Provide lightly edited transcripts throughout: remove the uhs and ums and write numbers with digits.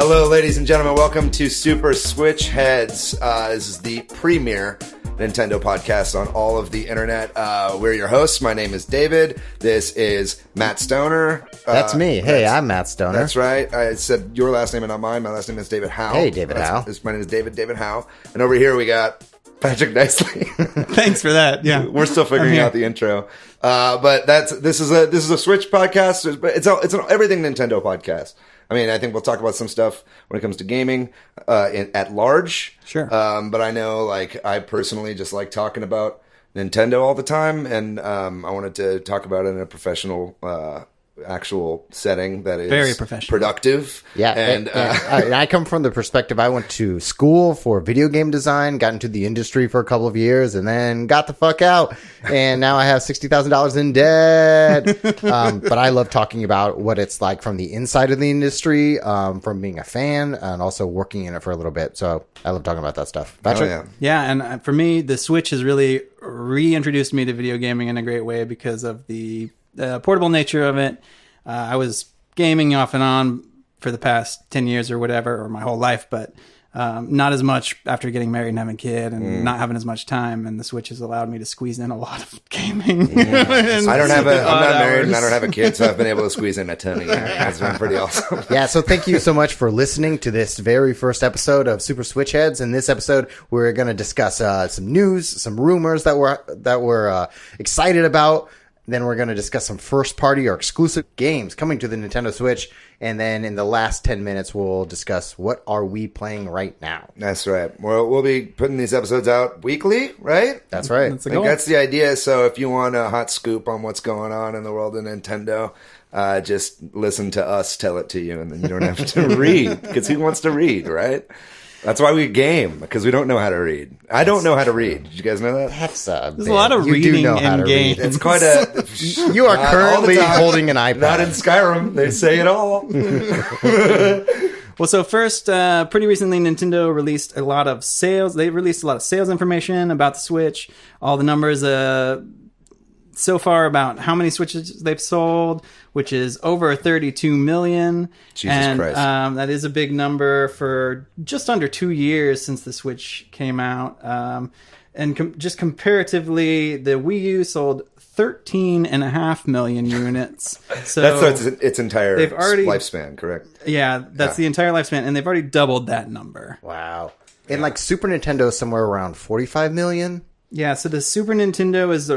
Hello, ladies and gentlemen. Welcome to Super Switch Heads. This is the premier Nintendo podcast on all of the internet. We're your hosts. My name is David. This is Matt Stoner. That's me. Hey, I'm Matt Stoner. That's right. I said your last name and not mine. My last name is David Howe. Hey, David Howe. My name is David Howe. And over here we got Patrick Nicely. Thanks for that. Yeah, we're still figuring out the intro. But this is a Switch podcast. But it's an everything Nintendo podcast. I mean, I think we'll talk about some stuff when it comes to gaming at large. Sure. But I know, I personally just like talking about Nintendo all the time, and I wanted to talk about it in a professional, actual setting that is very professional, productive. Yeah, and I come from the perspective. I went to school for video game design, got into the industry for a couple of years, and then got the fuck out. And now I have $60,000 in debt. But I love talking about what it's like from the inside of the industry, from being a fan and also working in it for a little bit. So I love talking about that stuff. Patrick? Oh, yeah, and for me, the Switch has really reintroduced me to video gaming in a great way because of the portable nature of it. I was gaming off and on for the past 10 years or whatever, or my whole life, but not as much after getting married and having a kid and not having as much time. And the Switch has allowed me to squeeze in a lot of gaming. I'm not married and I don't have a kid, so I've been able to squeeze in a ton of gaming. It's been pretty awesome. Yeah, so thank you so much for listening to this very first episode of Super Switch Heads. In this episode, we're going to discuss some news, some rumors that we're excited about. Then we're going to discuss some first-party or exclusive games coming to the Nintendo Switch. And then in the last 10 minutes, we'll discuss what are we playing right now. That's right. We'll be putting these episodes out weekly, right? That's right. That's the goal. That's the idea. So if you want a hot scoop on what's going on in the world of Nintendo, just listen to us tell it to you, and then you don't have to read, because who wants to read, right? That's why we game, because we don't know how to read. I don't know how to read. Did you guys know that? There's a lot of reading in games. It's quite a... You are currently holding an iPad. Not in Skyrim. They say it all. Well, so first, pretty recently, Nintendo released a lot of sales. They released a lot of sales information about the Switch. All the numbers so far about how many Switches they've sold, which is over 32 million. Jesus Christ. That is a big number for just under 2 years since the Switch came out. And just comparatively, the Wii U sold 13.5 million units. So that's its entire lifespan, correct? Yeah, that's the entire lifespan, and they've already doubled that number. Wow. And Super Nintendo is somewhere around 45 million. Yeah, so the Super Nintendo is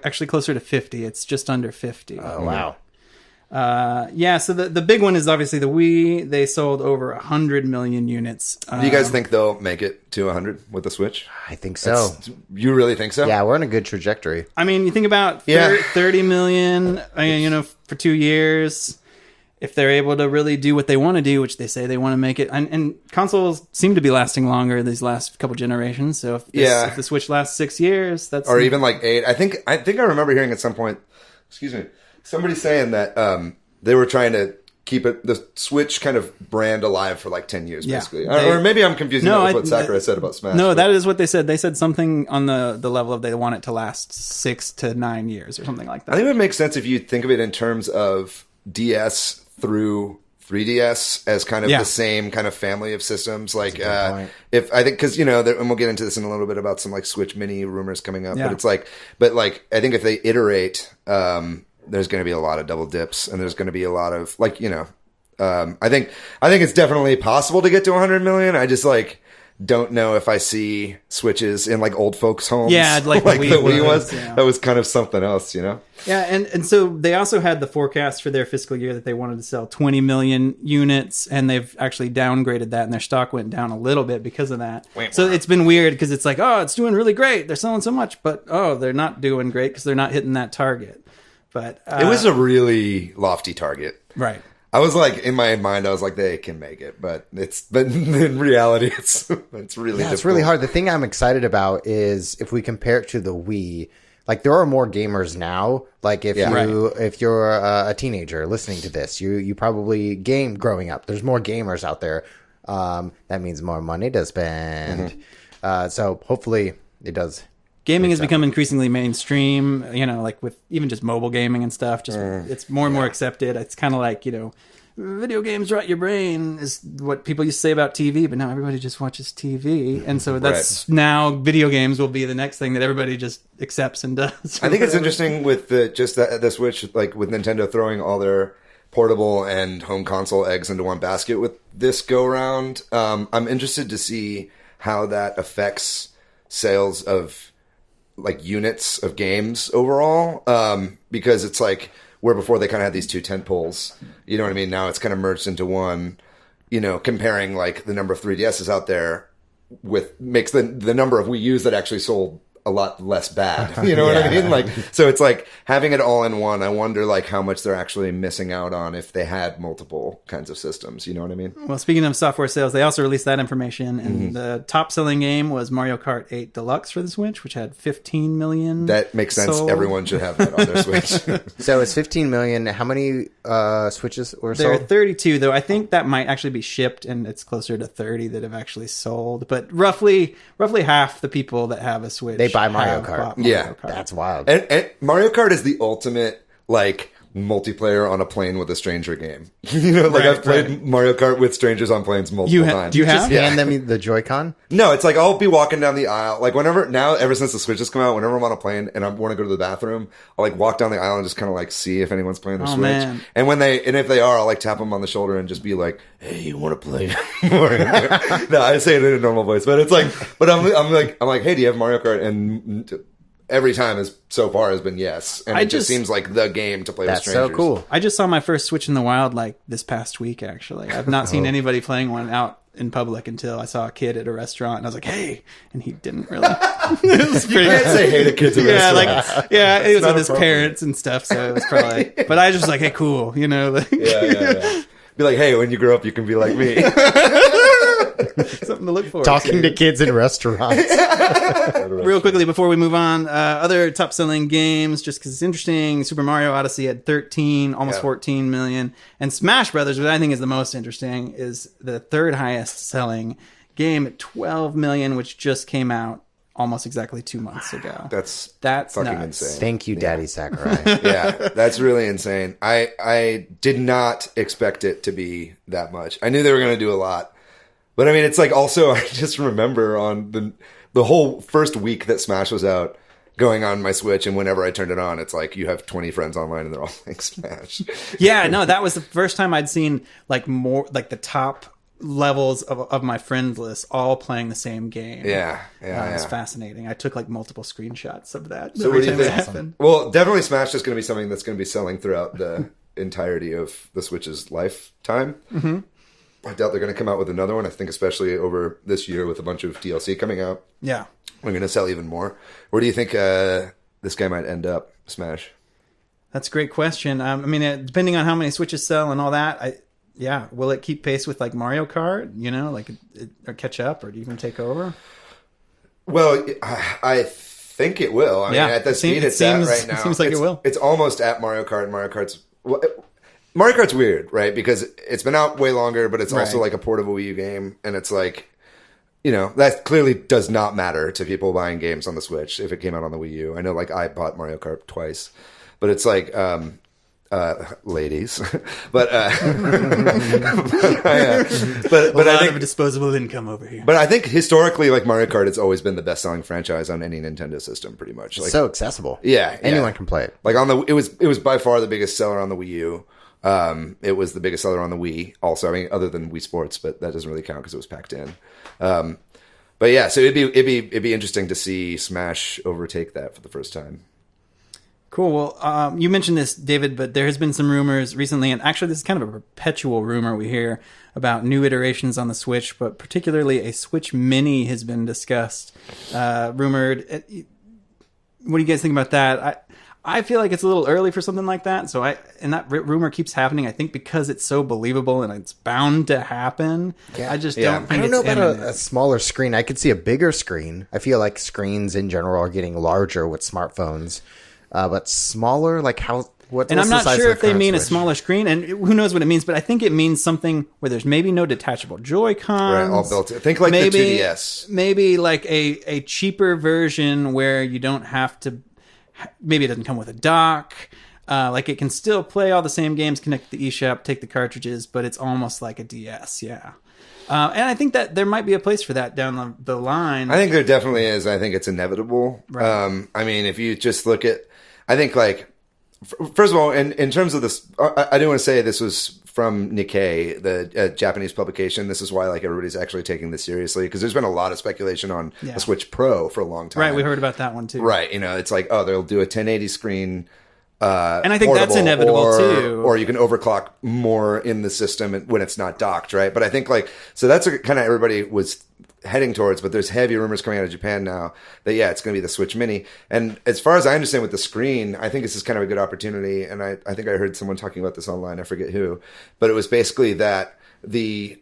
actually closer to 50. It's just under 50. Oh, wow. Yeah, so the big one is obviously the Wii. They sold over 100 million units. Do you guys think they'll make it to 100 with the Switch? I think so. You really think so? Yeah, we're on a good trajectory. I mean, you think about 30 million, for 2 years. If they're able to really do what they want to do, which they say they want to make it, and consoles seem to be lasting longer these last couple generations. So if the Switch lasts 6 years, that's even 8. I think I remember hearing at some point, somebody saying that they were trying to keep the Switch kind of brand alive for 10 years, basically. Or maybe I'm confusing that with what Sakurai said about Smash. No, that is what they said. They said something on the level of they want it to last 6 to 9 years or something like that. I think it would make sense if you think of it in terms of DS through 3DS as kind of the same kind of family of systems. If I think, because and we'll get into this in a little bit about some Switch Mini rumors coming up. But it's I think if they iterate, there's going to be a lot of double dips, and there's going to be a lot of I think it's definitely possible to get to 100 million. I just don't know if I see Switches in old folks' homes. Yeah, the Wii was. Yeah. That was kind of something else, Yeah, and so they also had the forecast for their fiscal year that they wanted to sell 20 million units, and they've actually downgraded that, and their stock went down a little bit because of that. So it's been weird because it's it's doing really great. They're selling so much, but they're not doing great because they're not hitting that target. But it was a really lofty target. Right. I was in my mind, I was they can make it, but in reality, it's really difficult. It's really hard. The thing I'm excited about is if we compare it to the Wii, there are more gamers now. If you're a teenager listening to this, you probably gamed growing up. There's more gamers out there. That means more money to spend. So hopefully it does. Gaming has become increasingly mainstream, with even just mobile gaming and stuff. Just it's more and more accepted. It's kind of video games rot your brain is what people used to say about TV, but now everybody just watches TV. And so that's now video games will be the next thing that everybody just accepts and does. I think it's interesting with the Switch, like with Nintendo throwing all their portable and home console eggs into one basket with this go round. I'm interested to see how that affects sales of like units of games overall. Because it's like where before they kind of had these two tent poles, you know what I mean? Now it's kind of merged into one, you know, comparing like the number of 3DSs out there with makes the number of Wii U's that actually sold a lot less bad. You know what I mean? Like, so it's like having it all in one. I wonder like how much they're actually missing out on if they had multiple kinds of systems. You know what I mean? Well, speaking of software sales, they also released that information, and the top selling game was Mario Kart 8 Deluxe for the Switch, which had 15 million. That makes sense. sold. Everyone should have that on their Switch. So it's 15 million. How many Switches were There are sold? 32, though. I think that might actually be shipped, and it's closer to 30 that have actually sold. But roughly half the people that have a Switch They buy Mario have Kart. bought Mario Kart. That's wild. And Mario Kart is the ultimate like multiplayer on a plane with a stranger game. You know, like I've played Mario Kart with strangers on planes multiple times. Do you have? Just hand them the Joy-Con? No, it's like I'll be walking down the aisle. Like ever since the Switch has come out, whenever I'm on a plane and I want to go to the bathroom, I'll like walk down the aisle and just kind of like see if anyone's playing the Switch. Man. And if they are, I'll like tap them on the shoulder and just be like, "Hey, you want to play more?" No, I say it in a normal voice, but it's like, but I'm like, "Hey, do you have Mario Kart?" And every time so far has been yes, and it just seems like the game to play with strangers. That's so cool. I just saw my first Switch in the wild like this past week, actually. I've not seen anybody playing one out in public until I saw a kid at a restaurant, and I was like, "Hey," and he didn't really. It was pretty. You can't say hey to kids at restaurants. He was with his parents and stuff, so it was probably. But I was just like, "Hey, cool," you know. Like, yeah. Be like, "Hey, when you grow up, you can be like me." Something to look forward Talking to kids in restaurants. Real quickly before we move on, other top selling games, just because it's interesting. Super Mario Odyssey had 13, almost 14 million. And Smash Brothers, which I think is the most interesting, is the third highest selling game at 12 million, which just came out almost exactly 2 months ago. That's fucking nuts. insane. Thank you, Daddy Sakurai. Yeah, that's really insane. I did not expect it to be that much. I knew they were going to do a lot. But I mean, it's like also, I just remember on the whole first week that Smash was out, going on my Switch, and whenever I turned it on, it's like you have 20 friends online and they're all playing Smash. Yeah, no, that was the first time I'd seen like more like the top levels of my friend list all playing the same game. Yeah. It's fascinating. I took like multiple screenshots of that. So what do you think? Well, definitely Smash is going to be something that's going to be selling throughout the entirety of the Switch's lifetime. Mm-hmm. I doubt they're going to come out with another one. I think especially over this year with a bunch of DLC coming out. Yeah. We're going to sell even more. Where do you think this guy might end up, Smash? That's a great question. I mean, depending on how many Switches sell and all that, will it keep pace with like Mario Kart? You know, like or catch up or even take over? Well, I think it will. I mean, at the speed it's at right now, it seems like it will. It's almost at Mario Kart. Mario Kart's weird, right? Because it's been out way longer, but it's also like a portable Wii U game, and it's like, you know, that clearly does not matter to people buying games on the Switch if it came out on the Wii U. I know, like, I bought Mario Kart twice, but it's like, ladies, but I think disposable income over here. But I think historically, like Mario Kart, has always been the best-selling franchise on any Nintendo system, pretty much. Like, so accessible. Yeah, anyone can play it. Like it was by far the biggest seller on the Wii U. It was the biggest seller on the Wii. Also, I mean, other than Wii Sports, but that doesn't really count because it was packed in. But yeah, so it'd be interesting to see Smash overtake that for the first time. Cool. Well, you mentioned this, David, but there has been some rumors recently, and actually this is kind of a perpetual rumor we hear about new iterations on the Switch, but particularly a Switch Mini has been discussed, rumored. What do you guys think about that? I feel like it's a little early for something like that. So and that rumor keeps happening. I think because it's so believable and it's bound to happen. Yeah. I just don't think I don't know about imminent. a smaller screen. I could see a bigger screen. I feel like screens in general are getting larger with smartphones, but smaller. Like how? And I'm not sure if they mean Switch? A smaller screen, and who knows what it means. But I think it means something where there's maybe no detachable Joy-Cons. Right, all built in. Think like the 2DS. Maybe like a cheaper version where you don't have to. Maybe it doesn't come with a dock. Like it can still play all the same games, connect to the eShop, take the cartridges, but it's almost like a DS. Yeah. And I think that there might be a place for that down the line. I think there definitely is. I think it's inevitable. Right. I mean, if you just look at, I think like, first of all, in terms of this, I do want to say this was from Nikkei, the Japanese publication. This is why like everybody's actually taking this seriously, because there's been a lot of speculation on a Switch Pro for a long time. Right, we heard about that one too. Right, it's like, oh, they'll do a 1080 screen. And I think that's inevitable too. Or you can overclock more in the system when it's not docked, right? But I think like, so that's kind of everybody was heading towards, but there's heavy rumors coming out of Japan now that, it's going to be the Switch Mini. And as far as I understand with the screen, I think this is kind of a good opportunity. And I think I heard someone talking about this online, I forget who, but it was basically that the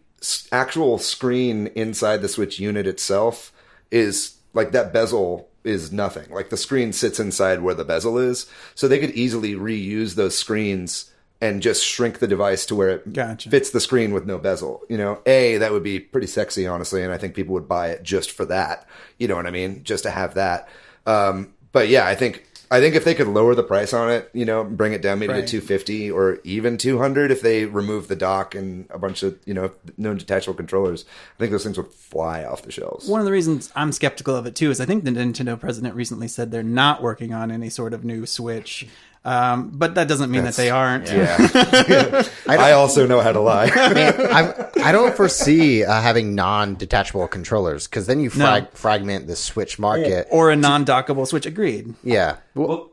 actual screen inside the Switch unit itself is like that bezel is nothing. Like the screen sits inside where the bezel is. So they could easily reuse those screens and just shrink the device to where it fits the screen with no bezel. That would be pretty sexy, honestly. And I think people would buy it just for that. You know what I mean? Just to have that. But yeah, I think if they could lower the price on it, bring it down maybe to $250 or even $200 if they remove the dock and a bunch of, no detachable controllers, I think those things would fly off the shelves. One of the reasons I'm skeptical of it too is I think the Nintendo president recently said they're not working on any sort of new Switch. But that doesn't mean that they aren't. Yeah. I also know how to lie. I don't foresee having non-detachable controllers, because then you fragment the Switch market. Or a non-dockable Switch. Agreed. Yeah. Well,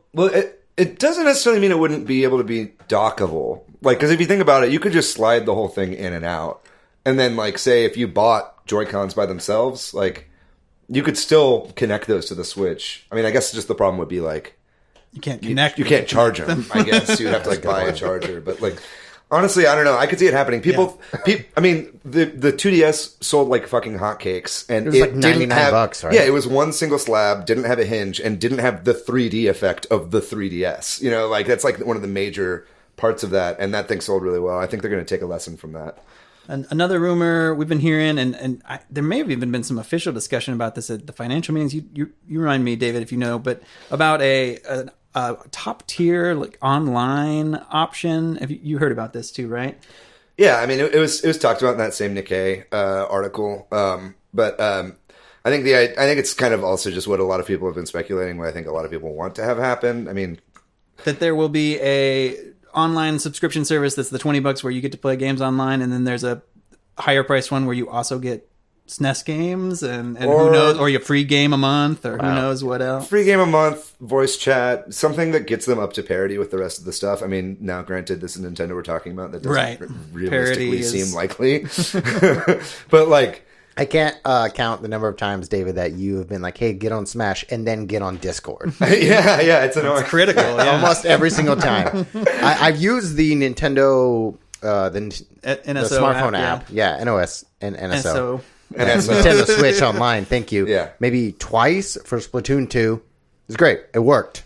it doesn't necessarily mean it wouldn't be able to be dockable. Like, because if you think about it, you could just slide the whole thing in and out. And then, like, say if you bought Joy-Cons by themselves, like, you could still connect those to the Switch. I mean, I guess just the problem would be, like, you can't connect. You can't charge them. I guess you'd have to like buy a charger. But like, honestly, I don't know. I could see it happening. People. I mean, the 2DS sold like fucking hotcakes, and it was like $99, right? Yeah, it was one single slab, didn't have a hinge, and didn't have the 3D effect of the 3DS. Like that's like one of the major parts of that, and that thing sold really well. I think they're going to take a lesson from that. And another rumor we've been hearing, and there may have even been some official discussion about this at the financial meetings. You remind me, David, if you know, but about a top tier like online option. Have you heard about this too, right? Yeah, I mean it was talked about in that same Nikkei article. But I think it's kind of also just what a lot of people have been speculating. What I think a lot of people want to have happen. I mean, that there will be a online subscription service that's the $20 where you get to play games online, and then there's a higher priced one where you also get SNES games and who knows, or your free game a month, or who knows what else. Free game a month, voice chat, something that gets them up to parity with the rest of the stuff. I mean, now granted, this is Nintendo we're talking about. That doesn't realistically seem likely. But like, I can't count the number of times, David, that you have been like, hey, get on Smash, and then get on Discord. yeah, it's annoying. It's critical. Yeah. Almost every single time. I've used the Nintendo, the smartphone app. Yeah, NOS and NSO. Nintendo Switch Online, thank you. Yeah. Maybe twice for Splatoon 2. It was great. It worked.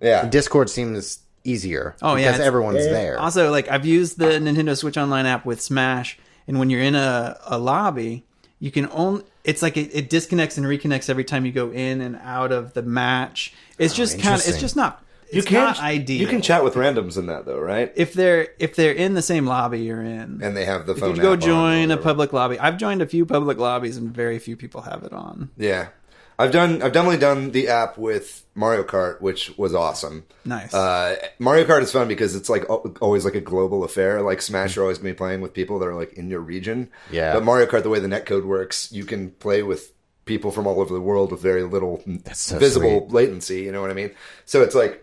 Yeah. And Discord seems easier. Oh, yeah. Because everyone's there. Also, like, I've used the Nintendo Switch Online app with Smash, and when you're in a lobby, you can only... It's like it disconnects and reconnects every time you go in and out of the match. It's just kind of... It's just not... It's not ideal. You can chat with randoms in that, though, right? If they're in the same lobby you're in, and they have the phone. If you go join a public lobby, I've joined a few public lobbies, and very few people have it on. Yeah, I've definitely done the app with Mario Kart, which was awesome. Nice. Mario Kart is fun because it's like always like a global affair. Like Smash, you're always going to be playing with people that are like in your region. Yeah. But Mario Kart, the way the netcode works, you can play with people from all over the world with very little visible latency. You know what I mean? So it's like.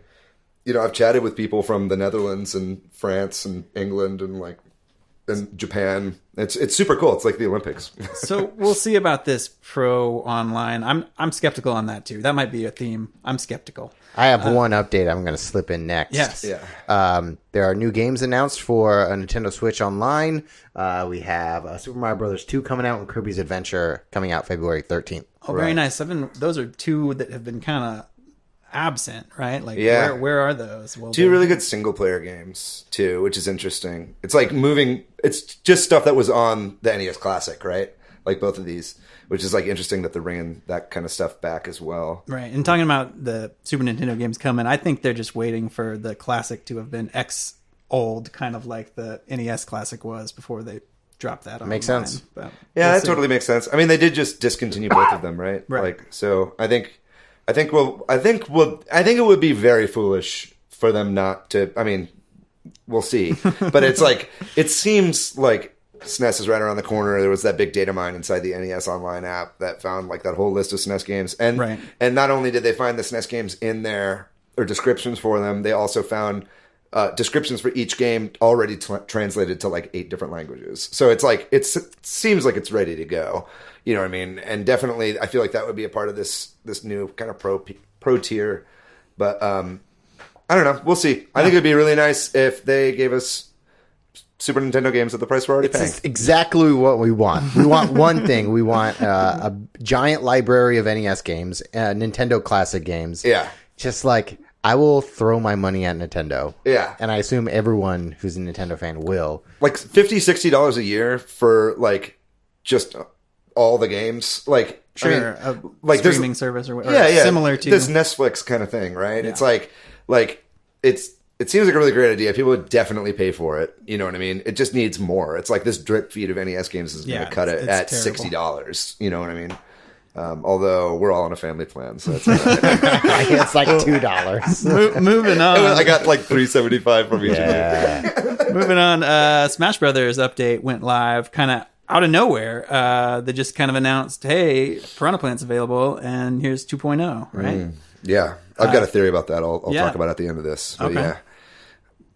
I've chatted with people from the Netherlands and France and England and Japan. It's super cool. It's like the Olympics. So we'll see about this Pro Online. I'm skeptical on that too. That might be a theme. I'm skeptical. I have one update I'm going to slip in next. Yes. Yeah. There are new games announced for a Nintendo Switch Online. We have Super Mario Bros. 2 coming out and Kirby's Adventure coming out February 13th. Oh, very nice. Those are two that have been kind of absent, right? Like, yeah. Where are those? Two really good single player games too, which is interesting. It's like it's just stuff that was on the NES Classic, right? like both of these, which is like interesting that they're bringing that kind of stuff back as well. Right. And talking about the Super Nintendo games coming, I think they're just waiting for the classic to have been old, kind of like the NES classic was before they dropped that on. Makes sense. But yeah, that totally makes sense. I mean, they did just discontinue both of them, right? Right. Like, so I think it would be very foolish for them not to. I mean, we'll see. But it's like, it seems like SNES is right around the corner. There was that big data mine inside the NES Online app that found like that whole list of SNES games. And and not only did they find the SNES games in there, or descriptions for them, they also found descriptions for each game already translated to like 8 different languages. So it's like, it seems like it's ready to go. You know what I mean? And definitely, I feel like that would be a part of this new kind of pro tier. But I don't know. We'll see. I think it'd be really nice if they gave us Super Nintendo games at the price we're already paying. It's exactly what we want. We want one thing. We want a giant library of NES games, Nintendo classic games. Yeah. Just like, I will throw my money at Nintendo. Yeah. And I assume everyone who's a Nintendo fan will. Like $50, $60 a year for like just all the games. Like, sure, I mean, like streaming service or whatever. Yeah, Similar to this Netflix kind of thing, right? Yeah. It's like it seems like a really great idea. People would definitely pay for it. You know what I mean? It just needs more. It's like this drip feed of NES games is going to cut it at $60. You know what I mean? Although we're all on a family plan, so it's it's like $2. Moving on. I got like $3.75 from each of them. Moving on. Smash Brothers update went live kind of out of nowhere. They just kind of announced, hey, Piranha Plant's available, and here's 2.0, right? Yeah. I've got a theory about that. I'll yeah. talk about it at the end of this. But Okay. yeah.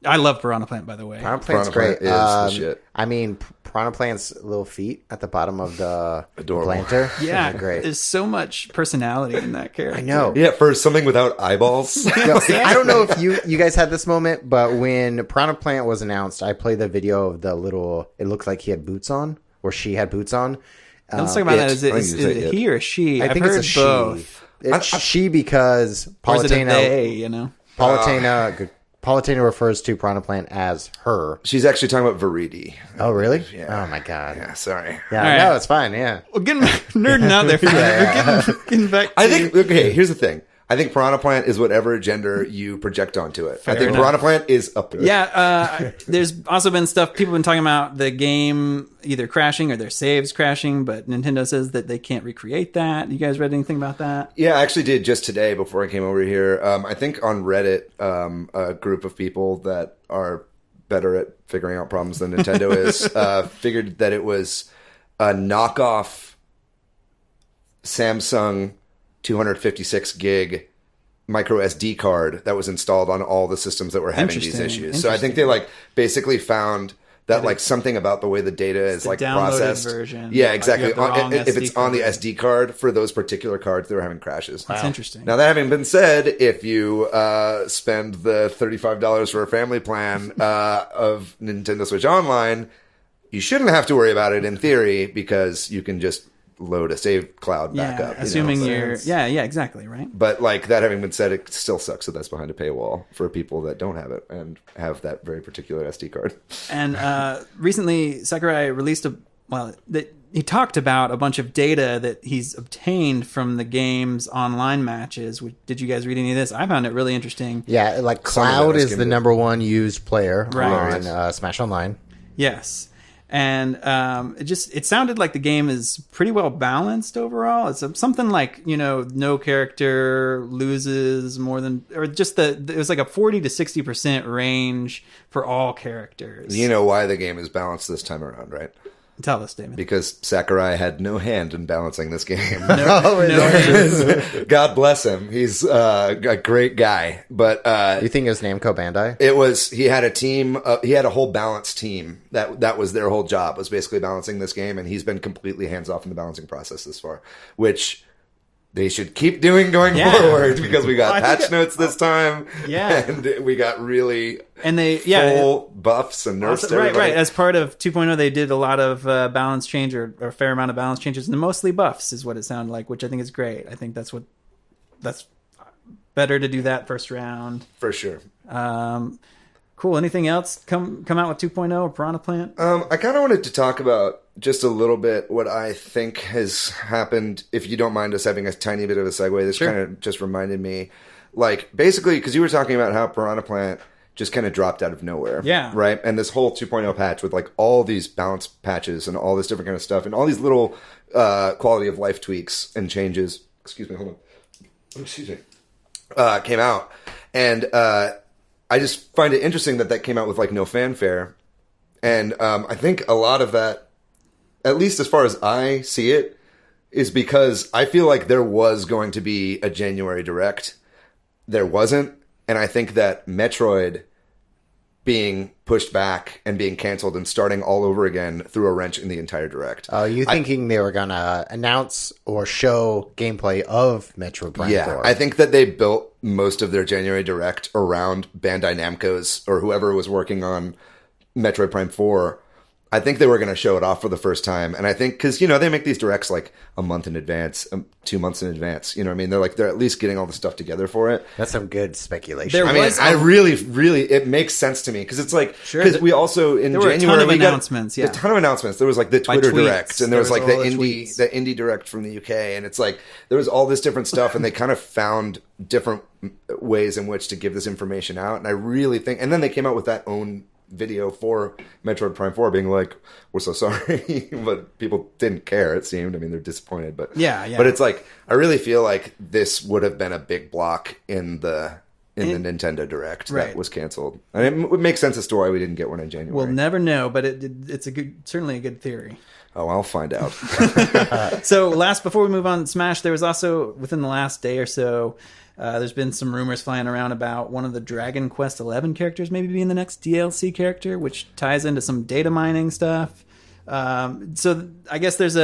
I love Piranha Plant, by the way. Piranha Plant's Piranha great. Plant is the shit. I mean, Piranha Plant's little feet at the bottom of the Adorable. planter. Yeah, They're great. There's so much personality in that character. I know. Yeah, for something without eyeballs. I don't know if you guys had this moment, but when Piranha Plant was announced, I played the video of the little. It looked like he had boots on, or she had boots on. Let's talk about that. Is I think it you say it. he or she? I think I've it's heard a both. she. It's she because Or is it a Palutena. they, you know? Palutena refers to Piranha Plant as her. She's actually talking about Viridi. Oh, really? Yeah. Oh my god. Yeah, sorry. Yeah, All right. no, it's fine. Yeah. Well, nerding out there for a minute. We're getting back to... I think, okay, here's the thing. I think Piranha Plant is whatever gender you project onto it. I think enough. Piranha Plant is up there. Yeah, there's also been stuff, people have been talking about the game either crashing or their saves crashing, but Nintendo says that they can't recreate that. You guys read anything about that? Yeah, I actually did just today before I came over here. I think on Reddit, a group of people that are better at figuring out problems than Nintendo is figured that it was a knockoff Samsung 256 gig micro SD card that was installed on all the systems that were having these issues. So I think they like basically found that like something about the way the data is like processed. Version. Yeah, exactly. You have the wrong If it's SD on the card. SD card for those particular cards, they were having crashes. That's interesting. Now, that having been said, if you spend the $35 for a family plan of Nintendo Switch Online, you shouldn't have to worry about it in theory because you can just load a save cloud back up. Assuming you know? you're... Yeah, exactly, right? But like that having been said, it still sucks that that's behind a paywall for people that don't have it and have that very particular SD card. And recently, Sakurai released he talked about a bunch of data that he's obtained from the game's online matches. Did you guys read any of this? I found it really interesting. Yeah, like Cloud is the number one used player Right. on Smash Online. Yes. And it sounded like the game is pretty well balanced overall. It's something like, no character loses more than, or just it was like a 40 to 60% range for all characters. You know why the game is balanced this time around, right? Tell us, David. Because Sakurai had no hand in balancing this game. No. God bless him. He's a great guy. But You think it was Namco Bandai? it was, he had a team, he had a whole balanced team. That was their whole job, was basically balancing this game. And he's been completely hands off in the balancing process this far, which they should keep doing going forward because we got patch notes this time. Yeah. And we got really full buffs and nerfs. Right. As part of 2.0, they did a lot of balance change or a fair amount of balance changes, and mostly buffs is what it sounded like, which I think is great. I think that's better to do that first round. For sure. Cool. Anything else come out with 2.0 or Piranha Plant? I kind of wanted to talk about just a little bit what I think has happened. If you don't mind us having a tiny bit of a segue, this kind of just reminded me, like, basically, because you were talking about how Piranha Plant just kind of dropped out of nowhere. Yeah. Right? And this whole 2.0 patch with, like, all these balance patches and all this different kind of stuff and all these little quality of life tweaks and changes. Excuse me, hold on. Excuse me. Came out. And I just find it interesting that came out with, like, no fanfare. And I think a lot of that, at least as far as I see it, is because I feel like there was going to be a January Direct. There wasn't. And I think that Metroid being pushed back and being canceled and starting all over again threw a wrench in the entire Direct. Oh, you thinking they were going to announce or show gameplay of Metroid Prime 4? I think that they built most of their January Direct around Bandai Namco's or whoever was working on Metroid Prime 4. I think they were going to show it off for the first time. And I think, because, you know, they make these directs like a month in advance, 2 months in advance. You know what I mean? They're at least getting all the stuff together for it. That's some good speculation. I really, it makes sense to me. Because it's like, because we also, in January, a ton of announcements. A ton of announcements. There was like the Twitter Direct, and there was like the tweets. indie Direct from the UK. And it's like, there was all this different stuff, and they kind of found different ways in which to give this information out. And I really think, and then they came out with that own video for Metroid Prime 4 being like, we're so sorry, but people didn't care, it seemed. I mean, they're disappointed, but but it's like, I really feel like this would have been a big block in the Nintendo Direct that was canceled. I mean, it would make sense as to why we didn't get one in January. We'll never know, but it's certainly a good theory. Oh, I'll find out. So before we move on, Smash, there was also, within the last day or so, there's been some rumors flying around about one of the Dragon Quest XI characters maybe being the next DLC character, which ties into some data mining stuff. So I guess there's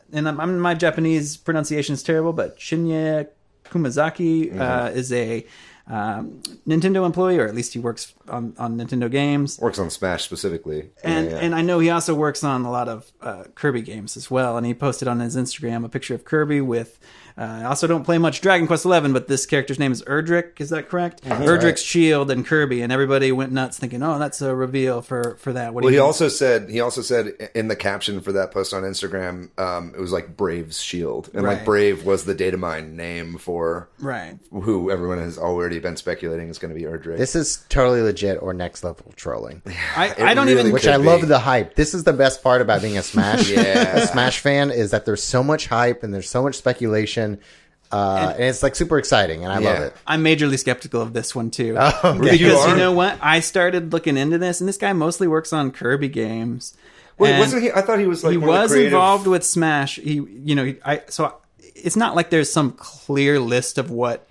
my Japanese pronunciation is terrible, but Shinya Kumazaki is a Nintendo employee, or at least he works on Nintendo games. Works on Smash specifically. And I know he also works on a lot of Kirby games as well. And he posted on his Instagram a picture of Kirby with... I also don't play much Dragon Quest XI, but this character's name is Erdrick. Is that correct? Erdrick's shield and Kirby, and everybody went nuts thinking, "Oh, that's a reveal for that." He also said in the caption for that post on Instagram, it was like Brave's shield, and like Brave was the data mine name for who everyone has already been speculating is going to be Erdrick. This is totally legit or next level trolling. I don't even, which I love the hype. This is the best part about being a Smash a Smash fan, is that there's so much hype and there's so much speculation. And it's like super exciting, and I love it. I'm majorly skeptical of this one too, okay. because you know what? I started looking into this, and this guy mostly works on Kirby games. Wait, wasn't he? I thought he was like involved with Smash. So it's not like there's some clear list of what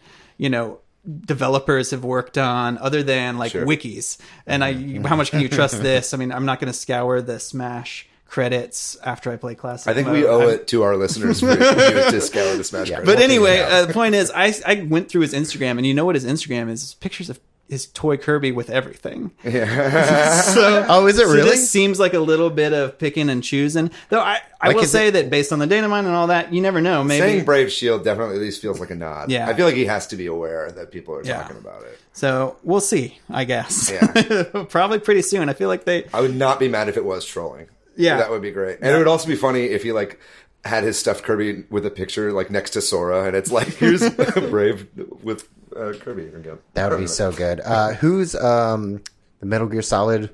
developers have worked on other than like wikis. And how much can you trust this? I mean, I'm not going to scour the Smash credits after I play classic I think mode. we owe it to our listeners to scour the Smash credits. But anyway, the point is, I went through his Instagram, and you know what his Instagram is? Pictures of his toy Kirby with everything. Yeah. Is it really? This seems like a little bit of picking and choosing. Though I will say that based on the data mine and all that, you never know. Maybe saying Brave Shield definitely at least feels like a nod. Yeah. I feel like he has to be aware that people are talking about it. So we'll see, I guess. Yeah. Probably pretty soon. I feel like I would not be mad if it was trolling. Yeah. That would be great. And it would also be funny if he like had his stuffed Kirby with a picture like next to Sora, and it's like, here's Brave with Kirby. That would be so good. Who's the Metal Gear Solid?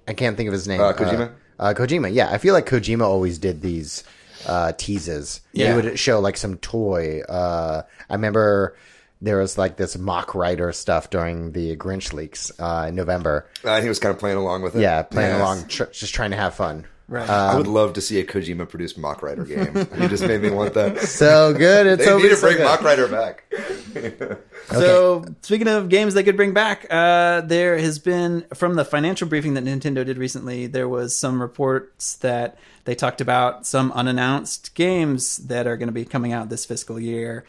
I can't think of his name. Kojima? Kojima, yeah. I feel like Kojima always did these teases. Yeah. He would show like some toy. I remember there was like this mock writer stuff during the Grinch leaks in November. He was kind of playing along with it. Yeah, playing along, just trying to have fun. Right. I would love to see a Kojima produced Mock Rider game. You just made me want that. So good. It's they need to bring Mock Rider back. So, speaking of games they could bring back, there has been, from the financial briefing that Nintendo did recently, there was some reports that they talked about some unannounced games that are going to be coming out this fiscal year.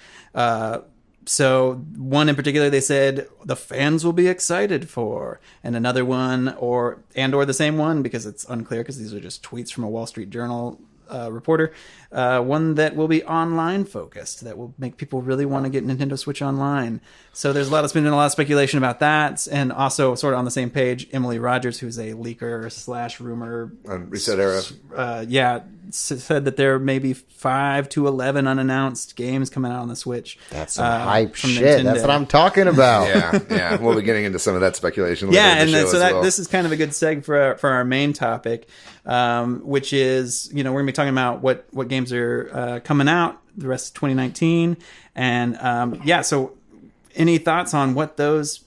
So one in particular, they said the fans will be excited for, and another one, or the same one, because it's unclear because these are just tweets from a Wall Street Journal reporter. one that will be online focused, that will make people really want to get Nintendo Switch Online. So there's been a lot of speculation about that, and also sort of on the same page, Emily Rogers, who's a leaker / rumor on Reset Era, said that there may be 5 to 11 unannounced games coming out on the Switch. That's some hype shit. Nintendo. That's what I'm talking about. Yeah. We'll be getting into some of that speculation later. Yeah, and so this is kind of a good seg for our main topic, which is, we're going to be talking about what games are coming out the rest of 2019, and so any thoughts on what those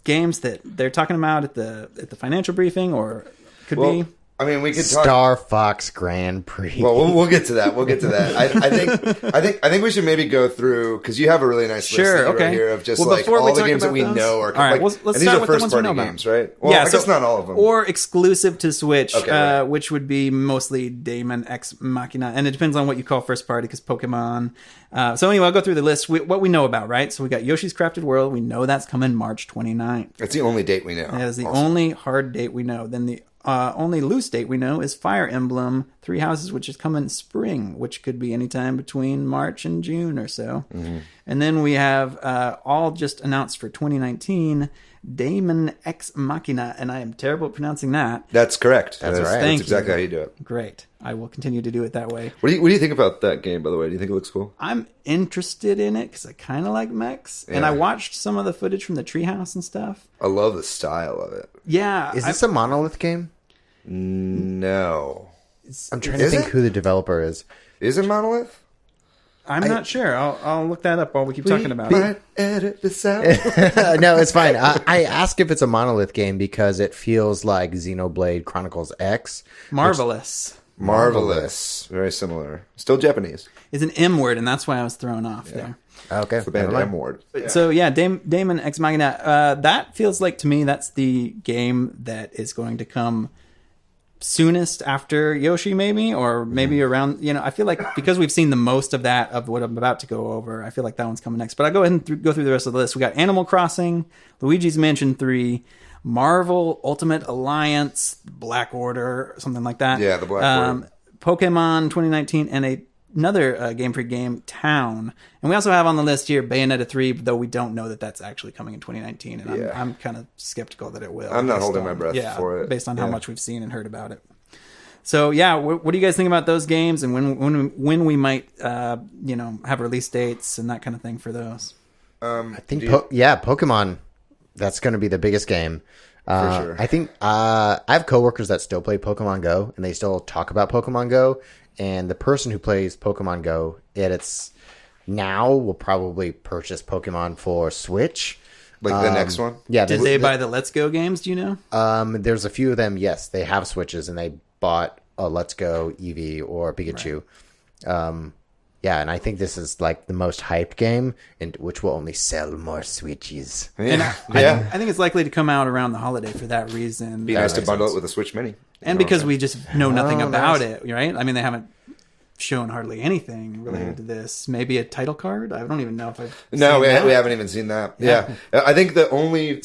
games that they're talking about at the financial briefing or could be? I mean, we could talk Star Fox Grand Prix. Well, we'll get to that. I think we should maybe go through, because you have a really nice list right here of just all the games that we know are. All right, let's and these start are with the ones we know first-party about. games, right? Well, I guess not all of them. Or exclusive to Switch, right. which would be mostly Daemon X Machina, and it depends on what you call first-party, because Pokemon. So anyway, I'll go through the list. What we know about, right? So we got Yoshi's Crafted World. We know that's coming March 29th. That's the only date we know. That is the only hard date we know. Then the only loose date we know is Fire Emblem Three Houses, which is coming spring, which could be anytime between March and June or so. Mm-hmm. And then we have all just announced for 2019, Daemon X Machina, and I am terrible at pronouncing that. That's correct. That's right. That's exactly how you do it. Great. I will continue to do it that way. What do you think about that game, by the way? Do you think it looks cool? I'm interested in it because I kind of like mechs, and I watched some of the footage from the treehouse and stuff. I love the style of it. Yeah. Is this a Monolith game? No. I'm trying to think who the developer is. Is it Monolith? I'm not sure. I'll look that up while we keep talking about it. Edit this out. No, it's fine. I ask if it's a Monolith game because it feels like Xenoblade Chronicles X. Marvelous. Very similar. Still Japanese. Is an M word, and that's why I was thrown off there. Okay. It's the band M word. So Daemon X Machina. That feels like to me that's the game that is going to come soonest after Yoshi, maybe, or maybe around. I feel like because we've seen the most of that of what I'm about to go over, I feel like that one's coming next. But I'll go ahead and go through the rest of the list. We got Animal Crossing, Luigi's Mansion 3, Marvel Ultimate Alliance, Black Order, something like that. Yeah, the Black Order. Pokemon 2019, and another Game Freak game, Town. And we also have on the list here Bayonetta 3, though we don't know that that's actually coming in 2019. And I'm kind of skeptical that it will. I'm not holding my breath for it. Based on how much we've seen and heard about it. So, what do you guys think about those games, and when we might, have release dates and that kind of thing for those? I think, Pokemon, that's going to be the biggest game. For sure. I think I have coworkers that still play Pokemon Go, and they still talk about Pokemon Go. And the person who plays Pokemon Go at its now will probably purchase Pokemon for Switch. Like the next one? Yeah. Did they buy the Let's Go games? Do you know? There's a few of them. Yes, they have Switches, and they bought a Let's Go Eevee or Pikachu. Right. And I think this is like the most hyped game, and which will only sell more Switches. Yeah. I think it's likely to come out around the holiday for that reason. Be nice to bundle it with a Switch Mini. And because we just know nothing about it, right? I mean, they haven't shown hardly anything related to this. Maybe a title card? I don't even know if I've we haven't even seen that. Yeah. I think the only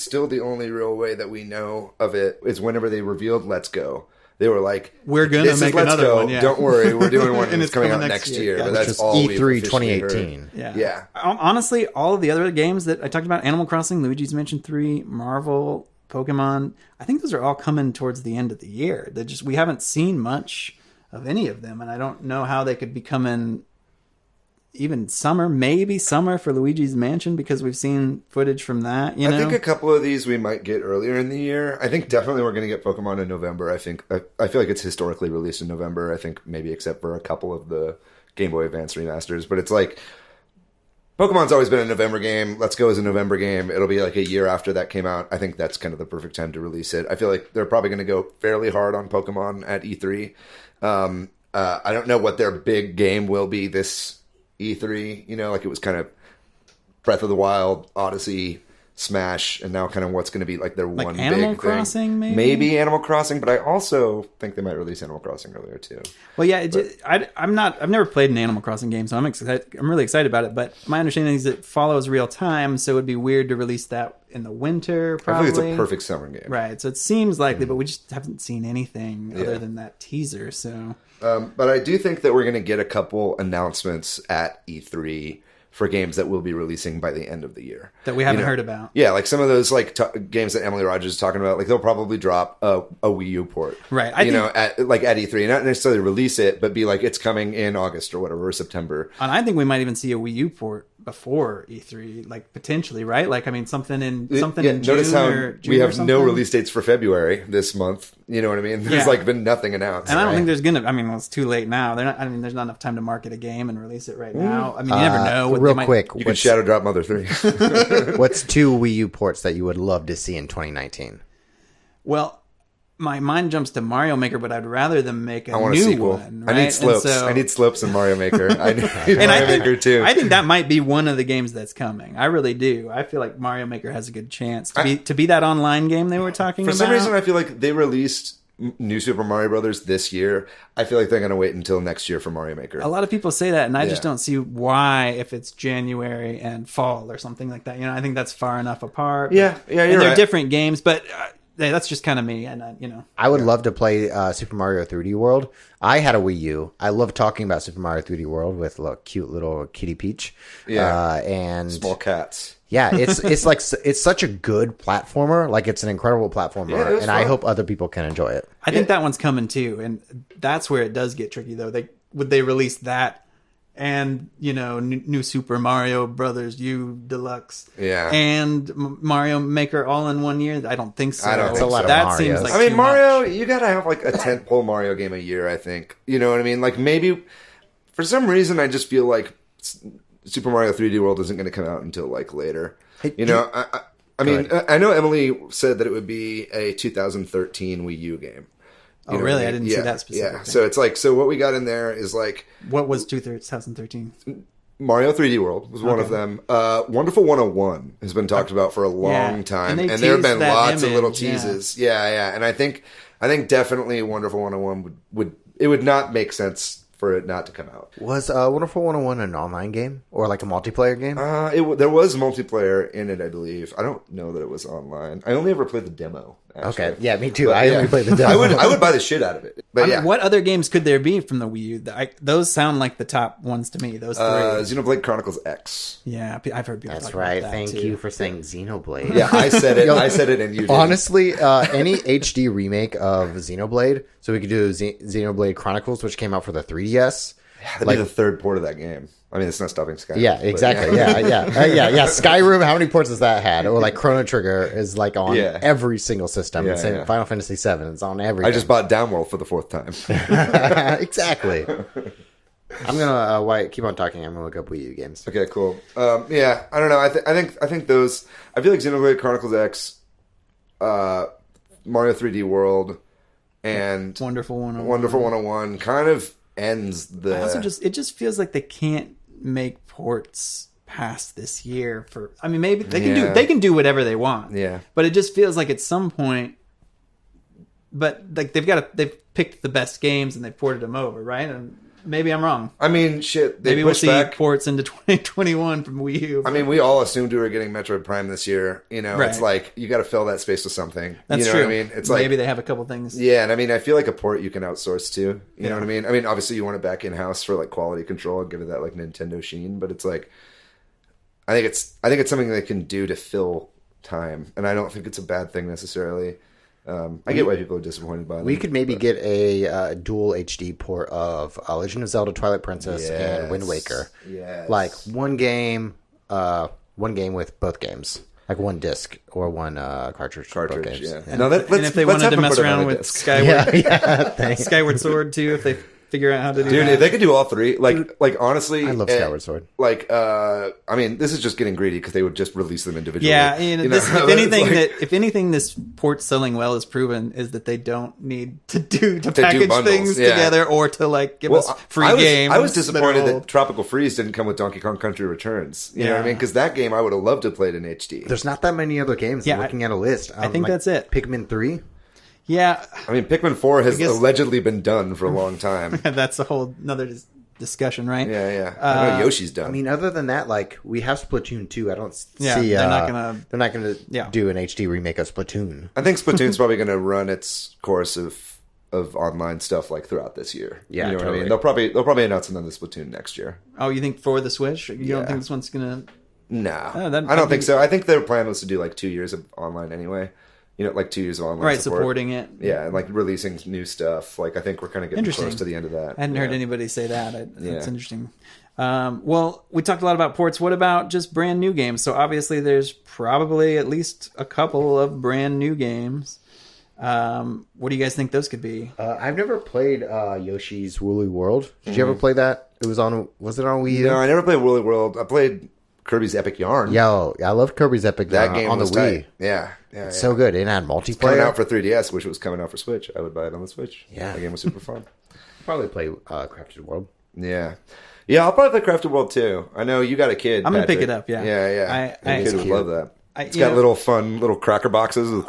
real way that we know of it is whenever they revealed Let's Go. They were like, "We're gonna make another one. Yeah. Don't worry, we're doing one and that's coming out next year." But that's all E3 2018. Yeah. Honestly, all of the other games that I talked about, Animal Crossing, Luigi's Mansion 3, Marvel, Pokemon, I think those are all coming towards the end of the year. We haven't seen much of any of them, and I don't know how they could be coming even maybe summer for Luigi's Mansion, because we've seen footage from that. I think a couple of these we might get earlier in the year. I think definitely we're going to get Pokemon in November. I feel like it's historically released in November. I think maybe except for a couple of the Game Boy Advance remasters, but it's like Pokemon's always been a November game. Let's Go is a November game. It'll be like a year after that came out. I think that's kind of the perfect time to release it. I feel like they're probably going to go fairly hard on Pokemon at E3. I don't know what their big game will be this E3. Like it was kind of Breath of the Wild, Odyssey, Smash, and now kind of what's going to be like their one Animal big Crossing, thing. Maybe Animal Crossing, but I also think they might release Animal Crossing earlier too. Well, yeah, I've never played an Animal Crossing game, so I'm really excited about it. But my understanding is it follows real time, so it'd be weird to release that in the winter. Probably, I think it's a perfect summer game, right? So it seems likely, but we just haven't seen anything other than that teaser. So, but I do think that we're going to get a couple announcements at E3 for games that we'll be releasing by the end of the year that we haven't heard about. Yeah, like some of those games that Emily Rogers is talking about, like they'll probably drop a Wii U port, right? at E3, not necessarily release it, but be like it's coming in August or whatever, or September. And I think we might even see a Wii U port before E3, like potentially, right? Like, I mean, something in June. Notice how June we have no release dates for February this month. You know what I mean? There's been nothing announced. And I don't think there's gonna. I mean, well, it's too late now. There's not enough time to market a game and release it right now. I mean, you never know. Real quick, you could Shadow Drop Mother 3. What's 2 Wii U ports that you would love to see in 2019? Well, my mind jumps to Mario Maker, but I'd rather them make I want new a sequel. one. Right? I need Slopes. I need Slopes in Mario Maker. I need Mario Maker too. I think that might be one of the games that's coming. I really do. I feel like Mario Maker has a good chance to be that online game they were talking about. For some reason, I feel like they released New Super Mario Brothers this year. I feel like they're going to wait until next year for Mario Maker. A lot of people say that, and I just don't see why if it's January and fall or something like that. I think that's far enough apart. Yeah, you're they're right. different games, but that's just kind of me. And I would love to play Super Mario 3D World. I had a Wii U. I love talking about Super Mario 3D World with cute little Kitty Peach. Yeah, and small cats. Yeah, it's such a good platformer. Like, it's an incredible platformer, and fun. I hope other people can enjoy it. I think that one's coming too, and that's where it does get tricky though. Would they release that and New Super Mario Brothers U Deluxe, and Mario Maker all in 1 year? I don't think so. I don't think so. That seems like I mean, Mario, you gotta have like a tentpole Mario game a year. I think you know what I mean. Like maybe for some reason, I just feel like Super Mario 3D World isn't going to come out until like later. I mean, I know Emily said that it would be a 2013 Wii U game. Oh, really? I didn't see that specific. Yeah, so it's like, what we got in there is like... What was 2013? Mario 3D World was one of them. Wonderful 101 has been talked about for a long time. And there have been lots of little teases. Yeah. And I think definitely Wonderful 101 would not make sense for it not to come out. Was Wonderful 101 an online game or like a multiplayer game? There was multiplayer in it, I believe. I don't know that it was online. I only ever played the demo. Actually. Okay, yeah, me too. I only played the demo. I would buy the shit out of it. But what other games could there be from the Wii U? Those sound like the top ones to me. Those three. Xenoblade Chronicles X. Yeah, I've heard people. That's talk right. about that Thank you for saying Xenoblade. Yeah, I said it. I said it, and you did. Honestly, any HD remake of Xenoblade. So we could do Xenoblade Chronicles, which came out for the 3DS. That'd be the third port of that game. I mean, it's not stopping Skyrim. Yeah, exactly. Yeah. Skyrim, how many ports has that had? Or like Chrono Trigger is like on every single system. Final Fantasy VII is on everything. I just bought Downworld for the 4th time. Exactly. I'm gonna keep on talking. I'm gonna look up Wii U games. Okay, cool. I don't know. I think those. I feel like Xenoblade Chronicles X, Mario 3D World, and Wonderful 101 kind of ends the. It just feels like they can't make ports past this year. Maybe they can do whatever they want. Yeah, but it just feels like at some point. But like they've picked the best games and they've ported them over, right? And maybe I'm wrong. I mean, shit. Maybe we'll see ports into 2021 from Wii U. I mean, we all assumed we were getting Metroid Prime this year. It's like you got to fill that space with something. That's true. What I mean, it's maybe they have a couple things. Yeah, and I mean, I feel like a port you can outsource too. You know what I mean? I mean, obviously you want it back in house for like quality control and give it that like Nintendo sheen, but it's like, I think it's something they can do to fill time, and I don't think it's a bad thing necessarily. I get why people are disappointed by it. We could maybe get a dual HD port of Legend of Zelda, Twilight Princess, and Wind Waker. Yes. Like one game with both games. Like one disc or one cartridge. Both games. Yeah. And if they wanted to mess around with Skyward, Skyward Sword too, if they figure out how to do Dude, that. if they could do all three, like honestly, I love Skyward Sword. Like, I mean, this is just getting greedy because they would just release them individually. Yeah, if Like, anything, this port selling well is proven is that they don't need to package bundles, things together or to like give us free games. I was disappointed that Tropical Freeze didn't come with Donkey Kong Country Returns. You know what I mean? Because that game I would have loved to have played in HD. There's not that many other games. I'm looking at a list. I think that's it. Pikmin 3. Yeah, I mean, Pikmin 4 has allegedly been done for a long time. that's a whole another discussion, right? Yeah. I know Yoshi's done. I mean, other than that, like we have Splatoon 2. I don't see. They're not gonna do an HD remake of Splatoon. I think Splatoon's probably going to run its course of online stuff like throughout this year. Yeah, you know totally. what I mean? They'll probably announce another Splatoon next year. Oh, you think for the Switch? You don't think this one's gonna? No, Oh, I don't think so. I think their plan was to do like 2 years of online anyway. You know, like 2 years of online support. Supporting it. Yeah, and like releasing new stuff. Like I think we're kind of getting close to the end of that. I hadn't heard anybody say that. That's interesting. Well, we talked a lot about ports. What about just brand new games? So obviously there's probably at least a couple of brand new games. What do you guys think those could be? I've never played Yoshi's Woolly World. Did you ever play that? Was it on Wii U? No, I never played Woolly World. I played Kirby's Epic Yarn. Yo, I love Kirby's Epic That Yarn game on the was Wii. tight. Yeah. It's so good. It had multiplayer. Coming out for 3DS, which was coming out for Switch. I would buy it on the Switch. Yeah. That game was super fun. Probably play Crafted World. Yeah, I'll probably play Crafted World too. I know you got a kid. I'm gonna Patrick. pick it up. Yeah. Your kid would cute. love that. It's got little fun little cracker boxes with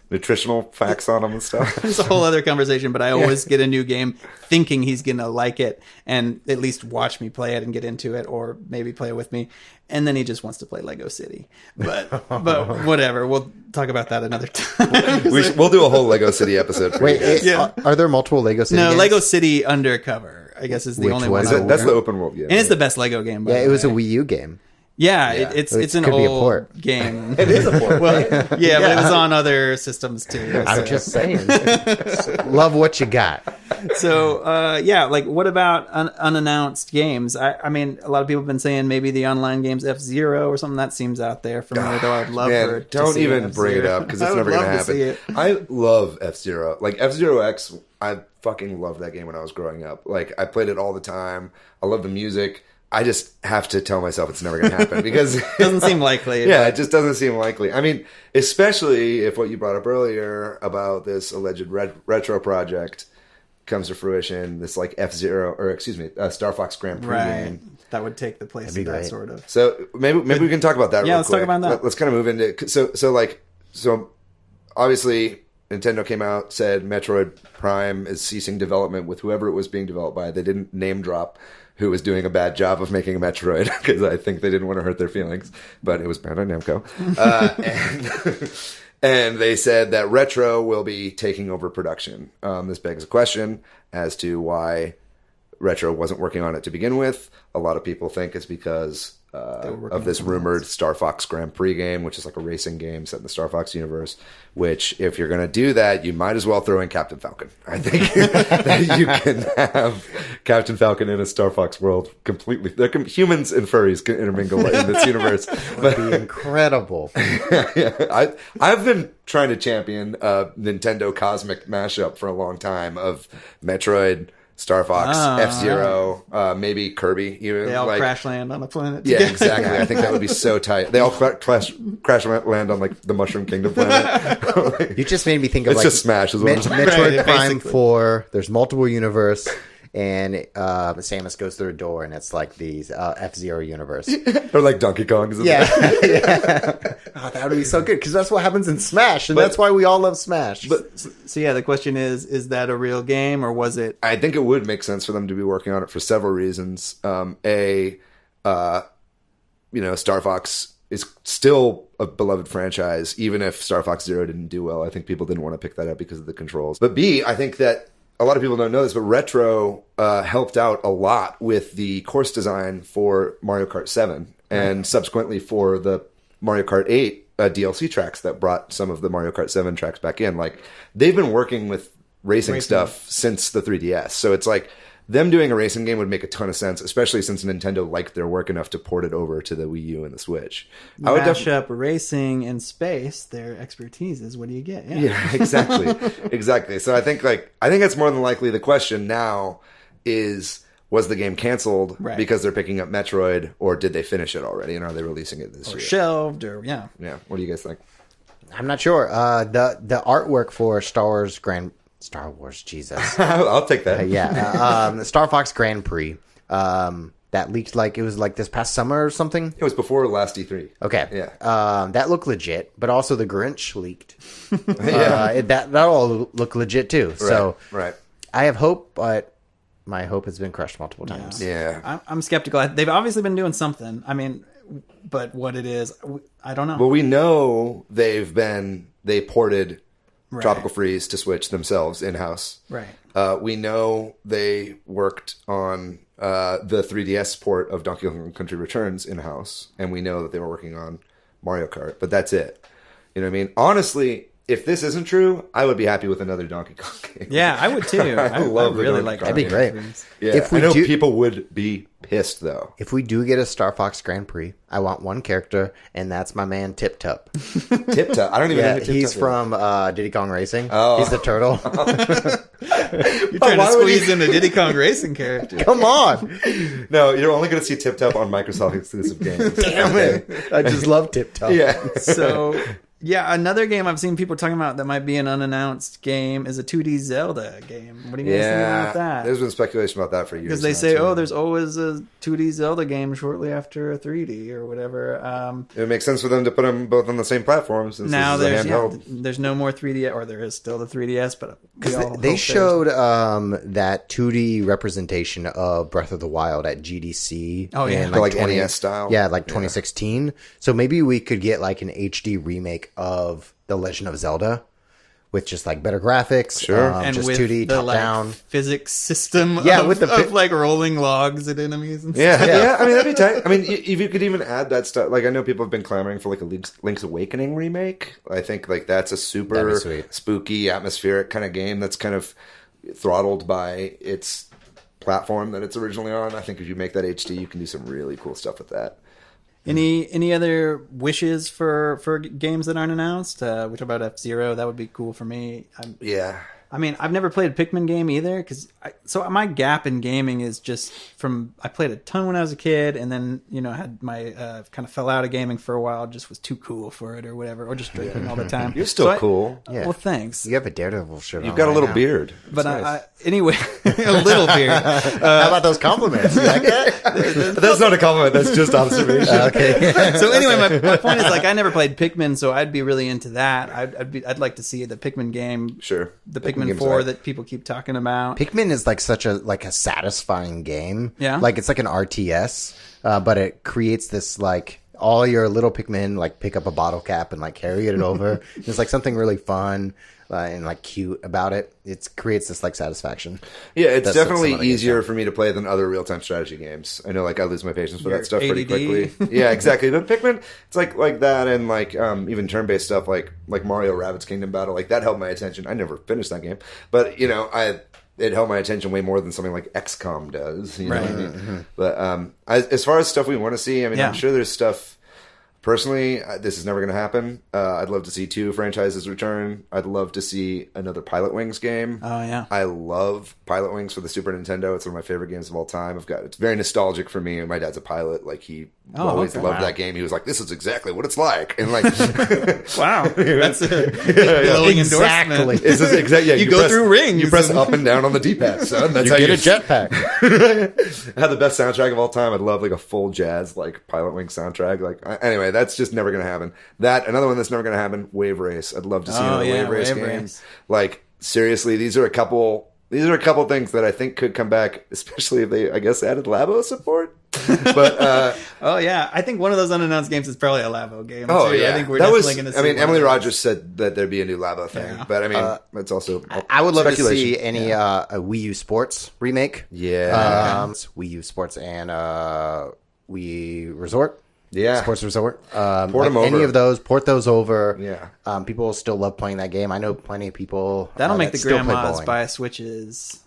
nutritional facts on them and stuff. It's a whole other conversation, but I always get a new game thinking he's going to like it and at least watch me play it and get into it, or maybe play it with me. And then he just wants to play Lego City. But whatever. We'll talk about that another time. We'll do a whole Lego City episode for you guys. Are there multiple Lego City games? Lego City Undercover, I guess, is the only one. That's the open world game. And it's the best Lego game, by the it was way. a Wii U game. Yeah, it's an could be a old port. game. It is a port. Well, yeah, but it was on other systems too. I'm just saying. Love what you got. So, like, what about unannounced games? I mean, a lot of people have been saying maybe the online games F-Zero or something. That seems out there for me, though I'd love for it to don't see even F-Zero. bring it up because it's never going to happen. I love F-Zero. Like, F-Zero X, I fucking loved that game when I was growing up. Like, I played it all the time. I love the music. I just have to tell myself it's never going to happen because it doesn't seem likely. Yeah, it just doesn't seem likely. I mean, especially if what you brought up earlier about this alleged retro project comes to fruition, this like F-Zero, or excuse me, Star Fox Grand Prix game. That would take the place of that sort of. So maybe we can talk about that. Yeah, real quick. Talk about that. Let's kind of move into so obviously Nintendo came out, said Metroid Prime is ceasing development with whoever it was being developed by. They didn't name drop who was doing a bad job of making a Metroid because I think they didn't want to hurt their feelings, but it was Bandai Namco. And they said that Retro will be taking over production. This begs a question as to why Retro wasn't working on it to begin with. A lot of people think it's because of this rumored Star Fox Grand Prix game, which is like a racing game set in the Star Fox universe, which if you're going to do that, you might as well throw in Captain Falcon. I think that you can have Captain Falcon in a Star Fox world completely. Humans and furries can intermingle in this universe. That would be incredible. I've been trying to champion a Nintendo Cosmic mashup for a long time of Metroid, Star Fox, F-Zero, maybe Kirby. They all crash land on a planet. Yeah, exactly. I think that would be so tight. They all crash land on like the Mushroom Kingdom planet. You just made me think of it's just Smash. Is what Metroid Prime 4. There's multiple universe, and Samus goes through a door, and it's like the F-Zero universe. Or like Donkey Kong. Yeah. Oh, that would be so good because that's what happens in Smash, and that's why we all love Smash. So yeah, the question is that a real game or was it? I think it would make sense for them to be working on it for several reasons. Star Fox is still a beloved franchise, even if Star Fox Zero didn't do well. I think people didn't want to pick that up because of the controls. But B, I think that a lot of people don't know this, but Retro helped out a lot with the course design for Mario Kart 7 and subsequently for the Mario Kart 8 DLC tracks that brought some of the Mario Kart 7 tracks back in. Like, they've been working with racing stuff since the 3DS. So it's like them doing a racing game would make a ton of sense, especially since Nintendo liked their work enough to port it over to the Wii U and the Switch. I would mash up racing and space. Their expertise is what do you get? Yeah, exactly. Exactly. So I think that's more than likely the question now was the game canceled Right. because they're picking up Metroid, or did they finish it already, and are they releasing it this year? Shelved, or yeah. What do you guys think? I'm not sure. The artwork for Star Wars, Jesus. I'll take that. The Star Fox Grand Prix. That leaked it was this past summer or something. It was before last E3. Okay. Yeah. That looked legit, but also the Grinch leaked. That all looked legit too. So right. I have hope, but my hope has been crushed multiple times. Yeah. I'm skeptical. They've obviously been doing something. I mean, but what it is, I don't know. Well, we know they ported Right. Tropical Freeze to Switch themselves in-house. Right. We know they worked on the 3DS port of Donkey Kong Country Returns in-house, and we know that they were working on Mario Kart, but that's it. You know what I mean? Honestly, if this isn't true, I would be happy with another Donkey Kong game. Yeah, I would too. I love the really Donkey like Kong That'd be great. Yeah, I know people would be pissed, though. If we do get a Star Fox Grand Prix, I want one character, and that's my man Tip Tup. Tip Tup? I don't even know who Tip Tup he's is. from Diddy Kong Racing. Oh. He's the turtle. You're trying to squeeze in a Diddy Kong Racing character. Come on. No, you're only going to see Tip Tup on Microsoft exclusive games. Damn it. I just love Tip Tup. Yeah. So, yeah, another game I've seen people talking about that might be an unannounced game is a 2D Zelda game. What do you guys think about that? There's been speculation about that for years. Because they now, say, too. there's always a 2D Zelda game shortly after a 3D or whatever. It makes sense for them to put them both on the same platform since Now this is a there's handheld. there's no more 3D, or there is still the 3DS, but They showed that 2D representation of Breath of the Wild at GDC. Oh, yeah. in Like NES style? Yeah, 2016. So maybe we could get an HD remake of The Legend of Zelda with just better graphics. Sure. and just with 2D the top down. physics system Yeah, of, with the of rolling logs at enemies and stuff. Yeah. I mean, that'd be tight. I mean, if you could even add that stuff. I know people have been clamoring for a Link's Awakening remake. I think that's a super That'd be sweet. spooky, atmospheric kind of game that's kind of throttled by its platform that it's originally on. I think if you make that HD, you can do some really cool stuff with that. Any other wishes for games that aren't announced? We talked about F-Zero. That would be cool for me. Yeah. I mean, I've never played a Pikmin game either, so my gap in gaming is just from I played a ton when I was a kid, and then had my kind of fell out of gaming for a while, just was too cool for it or whatever, or just drinking all the time. You're still cool. Yeah. Well, thanks. You have a Daredevil shirt You've on got a right little now. beard. But Nice. anyway, a little beard. How about those compliments? You like that? That's not a compliment. That's just observation. Okay. So anyway, my point is I never played Pikmin, so I'd be really into that. I'd like to see the Pikmin game, Sure. the Pikmin game's 4 alright. that people keep talking about. Pikmin is such a satisfying game. Yeah. It's like an RTS, but it creates this all your little Pikmin pick up a bottle cap and carry it over. There's something really fun and cute about it. It creates this satisfaction. Yeah, it's That's definitely some other games easier don't. for me to play than other real-time strategy games. I know, I lose my patience for Your that stuff pretty ADD. quickly. Yeah, exactly. But Pikmin, it's like that, and even turn-based stuff like Mario Rabbids Kingdom Battle, that held my attention. I never finished that game, but it held my attention way more than something like XCOM does. You know what I mean? But as far as stuff we want to see, I mean, Yeah. I'm sure there's stuff. Personally, this is never going to happen. I'd love to see 2 franchises return. I'd love to see another Pilot Wings game. Oh yeah. I love Pilot Wings for the Super Nintendo. It's one of my favorite games of all time. It's very nostalgic for me. My dad's a pilot. He always okay. loved Wow. that game. He was like, "This is exactly what it's like." And Wow, that's a glowing endorsement. It's just exactly. Yeah, You go through rings You press and- up and down on the D-pad, son. That's You how get you a jetpack. had the best soundtrack of all time. I'd love a full jazz Pilot Wings soundtrack. Anyway, that's just never going to happen. That another one that's never going to happen. Wave Race. I'd love to see another Wave Race game. Seriously, these are a couple things that I think could come back, especially if they, I guess, added Labo support. But Oh yeah, I think one of those unannounced games is probably a Labo game. oh too. yeah, I think we're that definitely was. going to see. I mean, one Emily of those. Rogers said that there'd be a new Labo thing, Yeah. but I mean, it's also. I would love to speculation. see any a Wii U Sports remake. Yeah. Wii U Sports and Wii Resort. Yeah. Sports Resort. Port them over. Any of those, port those over. Yeah. People still love playing that game. I know plenty of people. That'll make that the still play grandmas bowling. buy Switches.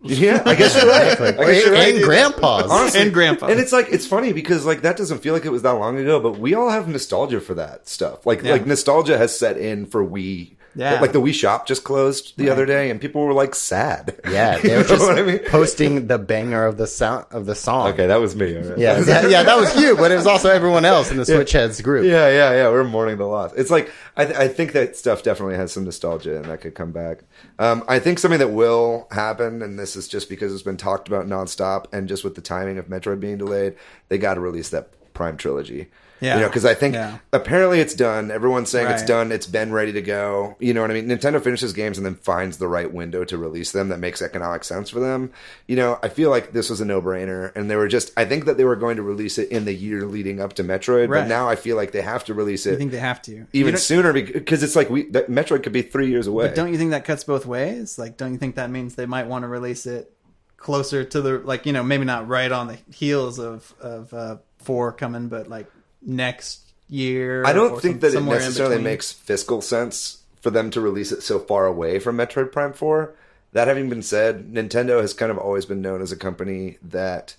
Yeah, I guess you're right. I guess you're right. And grandpas. Honestly, And grandpa. And it's funny because that doesn't feel like it was that long ago, but we all have nostalgia for that stuff. Like nostalgia has set in for Wii Yeah. Like the Wii Shop just closed the other day, and people were like sad. Yeah, they were just posting the banger of the song. Okay, that was me. Right? Yeah, that was you, but it was also everyone else in the Switch Heads group. Yeah. We're mourning the loss. It's like I think that stuff definitely has some nostalgia, and that could come back. I think something that will happen, and this is just because it's been talked about nonstop, and just with the timing of Metroid being delayed, they got to release that Prime trilogy. Yeah. Because I think apparently it's done. Everyone's saying it's done. It's been ready to go. You know what I mean? Nintendo finishes games and then finds the right window to release them that makes economic sense for them. I feel like this was a no-brainer. And they were I think that they were going to release it in the year leading up to Metroid. Right. But now I feel like they have to release it. You think they have to? Even sooner because it's like Metroid could be 3 years away. But don't you think that cuts both ways? Like, don't you think that means they might want to release it closer to the, maybe not right on the heels of 4 coming, but like next year? I don't think that it necessarily makes fiscal sense for them to release it so far away from Metroid Prime 4. That having been said, Nintendo has kind of always been known as a company that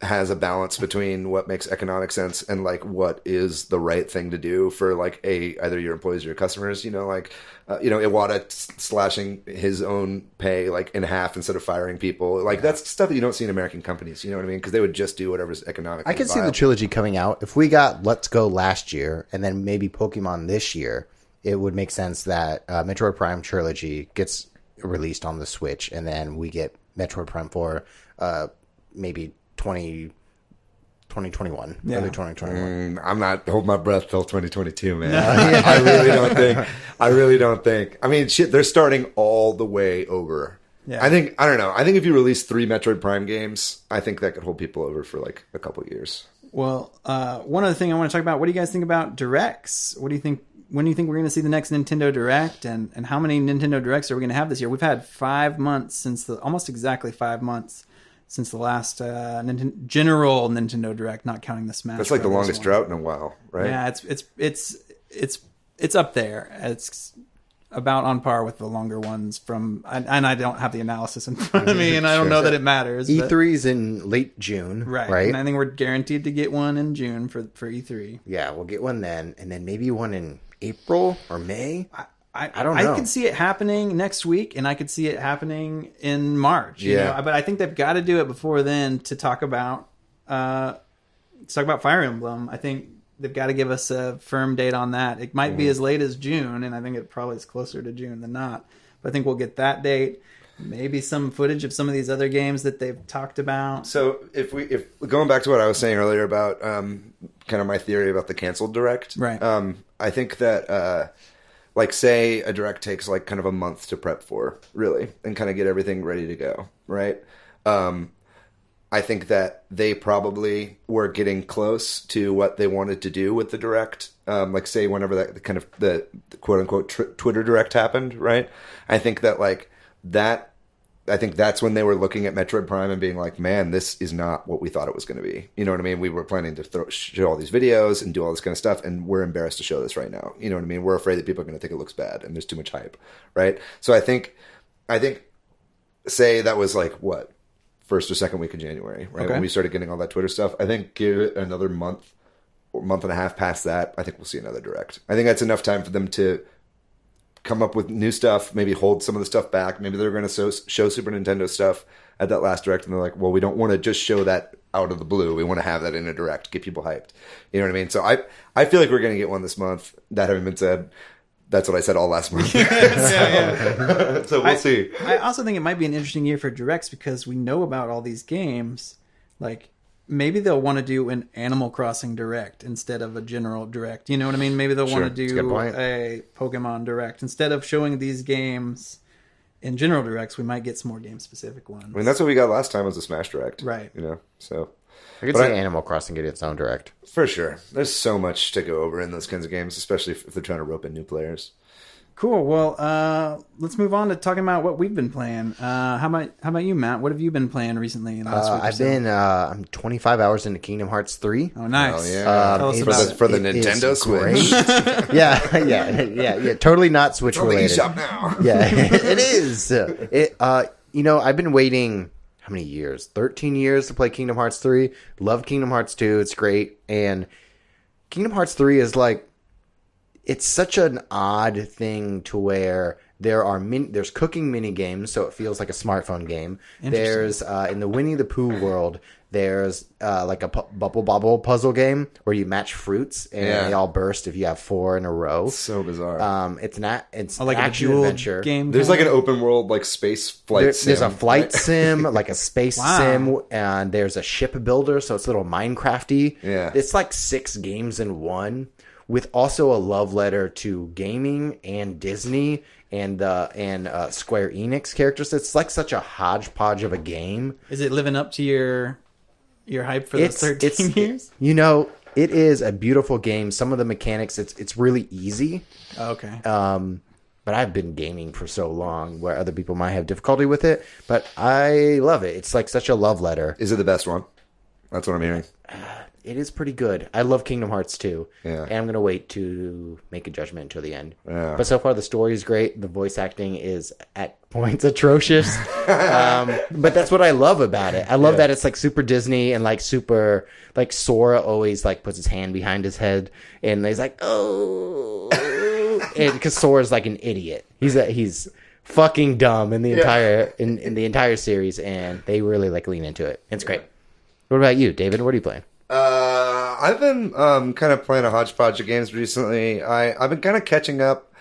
has a balance between what makes economic sense and like what is the right thing to do for like either your employees or your customers. Iwata slashing his own pay like in half instead of firing people. Like that's stuff that you don't see in American companies. You know what I mean? Because they would just do whatever's economic. I could see the trilogy coming out if we got Let's Go last year and then maybe Pokemon this year. It would make sense that Metroid Prime trilogy gets released on the Switch, and then we get Metroid Prime 4, maybe 2021, early 2021. I'm not holding my breath till 2022, man. I really don't think. I mean, shit, they're starting all the way over. Yeah. I don't know. I think if you release 3 Metroid Prime games, I think that could hold people over for like a couple of years. Well, one other thing I want to talk about, what do you guys think about Directs? What do you think? When do you think we're going to see the next Nintendo Direct, and how many Nintendo Directs are we going to have this year? We've had 5 months almost exactly 5 months since the last general Nintendo Direct, not counting the Smash. That's like the longest drought in a while, right? Yeah, it's up there. It's about on par with the longer ones and I don't have the analysis in front of me, and I don't know that it matters. E3's in late June, right? And I think we're guaranteed to get one in June for E3. Yeah, we'll get one then, and then maybe one in April or May. I don't know. I could see it happening next week, and I could see it happening in March. But I think they've got to do it before then to talk about Fire Emblem. I think they've got to give us a firm date on that. It might be as late as June, and I think it probably is closer to June than not. But I think we'll get that date. Maybe some footage of some of these other games that they've talked about. So if going back to what I was saying earlier about kind of my theory about the canceled Direct, right? I think that like say a Direct takes like kind of a month to prep for, really, and kind of get everything ready to go, right? I think that they probably were getting close to what they wanted to do with the Direct. Like say whenever that kind of the quote unquote Twitter Direct happened, right? I think that like that. I think that's when they were looking at Metroid Prime and being like, man, this is not what we thought it was going to be. You know what I mean? We were planning to show all these videos and do all this kind of stuff, and we're embarrassed to show this right now. You know what I mean? We're afraid that people are going to think it looks bad, and there's too much hype, right? So I think, say that was like, what, first or second week of January, right? Okay. When we started getting all that Twitter stuff. I think give it another month or month and a half past that, I think we'll see another Direct. I think that's enough time for them to come up with new stuff, maybe hold some of the stuff back. Maybe they're going to show Super Nintendo stuff at that last Direct, and they're like, well, we don't want to just show that out of the blue. We want to have that in a Direct, get people hyped. You know what I mean? So I feel like we're going to get one this month. That having been said, that's what I said all last month. Yeah. So we'll see. I also think it might be an interesting year for Directs because we know about all these games. Like, maybe they'll want to do an Animal Crossing Direct instead of a general Direct. You know what I mean? Maybe they'll want to do a Pokemon Direct. Instead of showing these games in general Directs, we might get some more game-specific ones. I mean, that's what we got last time was a Smash Direct. Right. You know, so... I could see Animal Crossing get its own Direct. For sure. There's so much to go over in those kinds of games, especially if they're trying to rope in new players. Cool. Well, let's move on to talking about what we've been playing. How about you, Matt? What have you been playing recently? In the last week I'm 25 hours into Kingdom Hearts 3. Oh, nice. Oh, yeah. Tell us about it. For the Nintendo Switch. yeah. Totally not Switch related. Shop now. Yeah, it is. I've been waiting how many years? 13 years to play Kingdom Hearts 3. Love Kingdom Hearts 2. It's great. And Kingdom Hearts 3 is like, it's such an odd thing to where there's cooking mini games, so it feels like a smartphone game. There's in the Winnie the Pooh world, there's like a bubble bobble puzzle game where you match fruits and they all burst if you have 4 in a row. So bizarre. It's like action adventure game. There's like an open world like space flight sim. There's a flight sim, like a space sim, and there's a ship builder, so it's a little Minecrafty. Yeah. It's like 6 games in one, with also a love letter to gaming and Disney and Square Enix characters. It's like such a hodgepodge of a game. Is it living up to your hype for those 13 years? You know, it is a beautiful game. Some of the mechanics, it's really easy. Okay. But I've been gaming for so long where other people might have difficulty with it. But I love it. It's like such a love letter. Is it the best one? That's what I'm hearing. It is pretty good. I love Kingdom Hearts 2. Yeah. And I'm going to wait to make a judgment until the end. Yeah. But so far, the story is great. The voice acting is at points atrocious. But that's what I love about it. I love that it's like super Disney and like super, like Sora always like puts his hand behind his head and he's like, oh, because Sora's like an idiot. He's fucking dumb in the entire in the entire series, and they really like lean into it. It's great. What about you, David? What are you playing? I've been kind of playing a hodgepodge of games recently. I've been kind of catching up.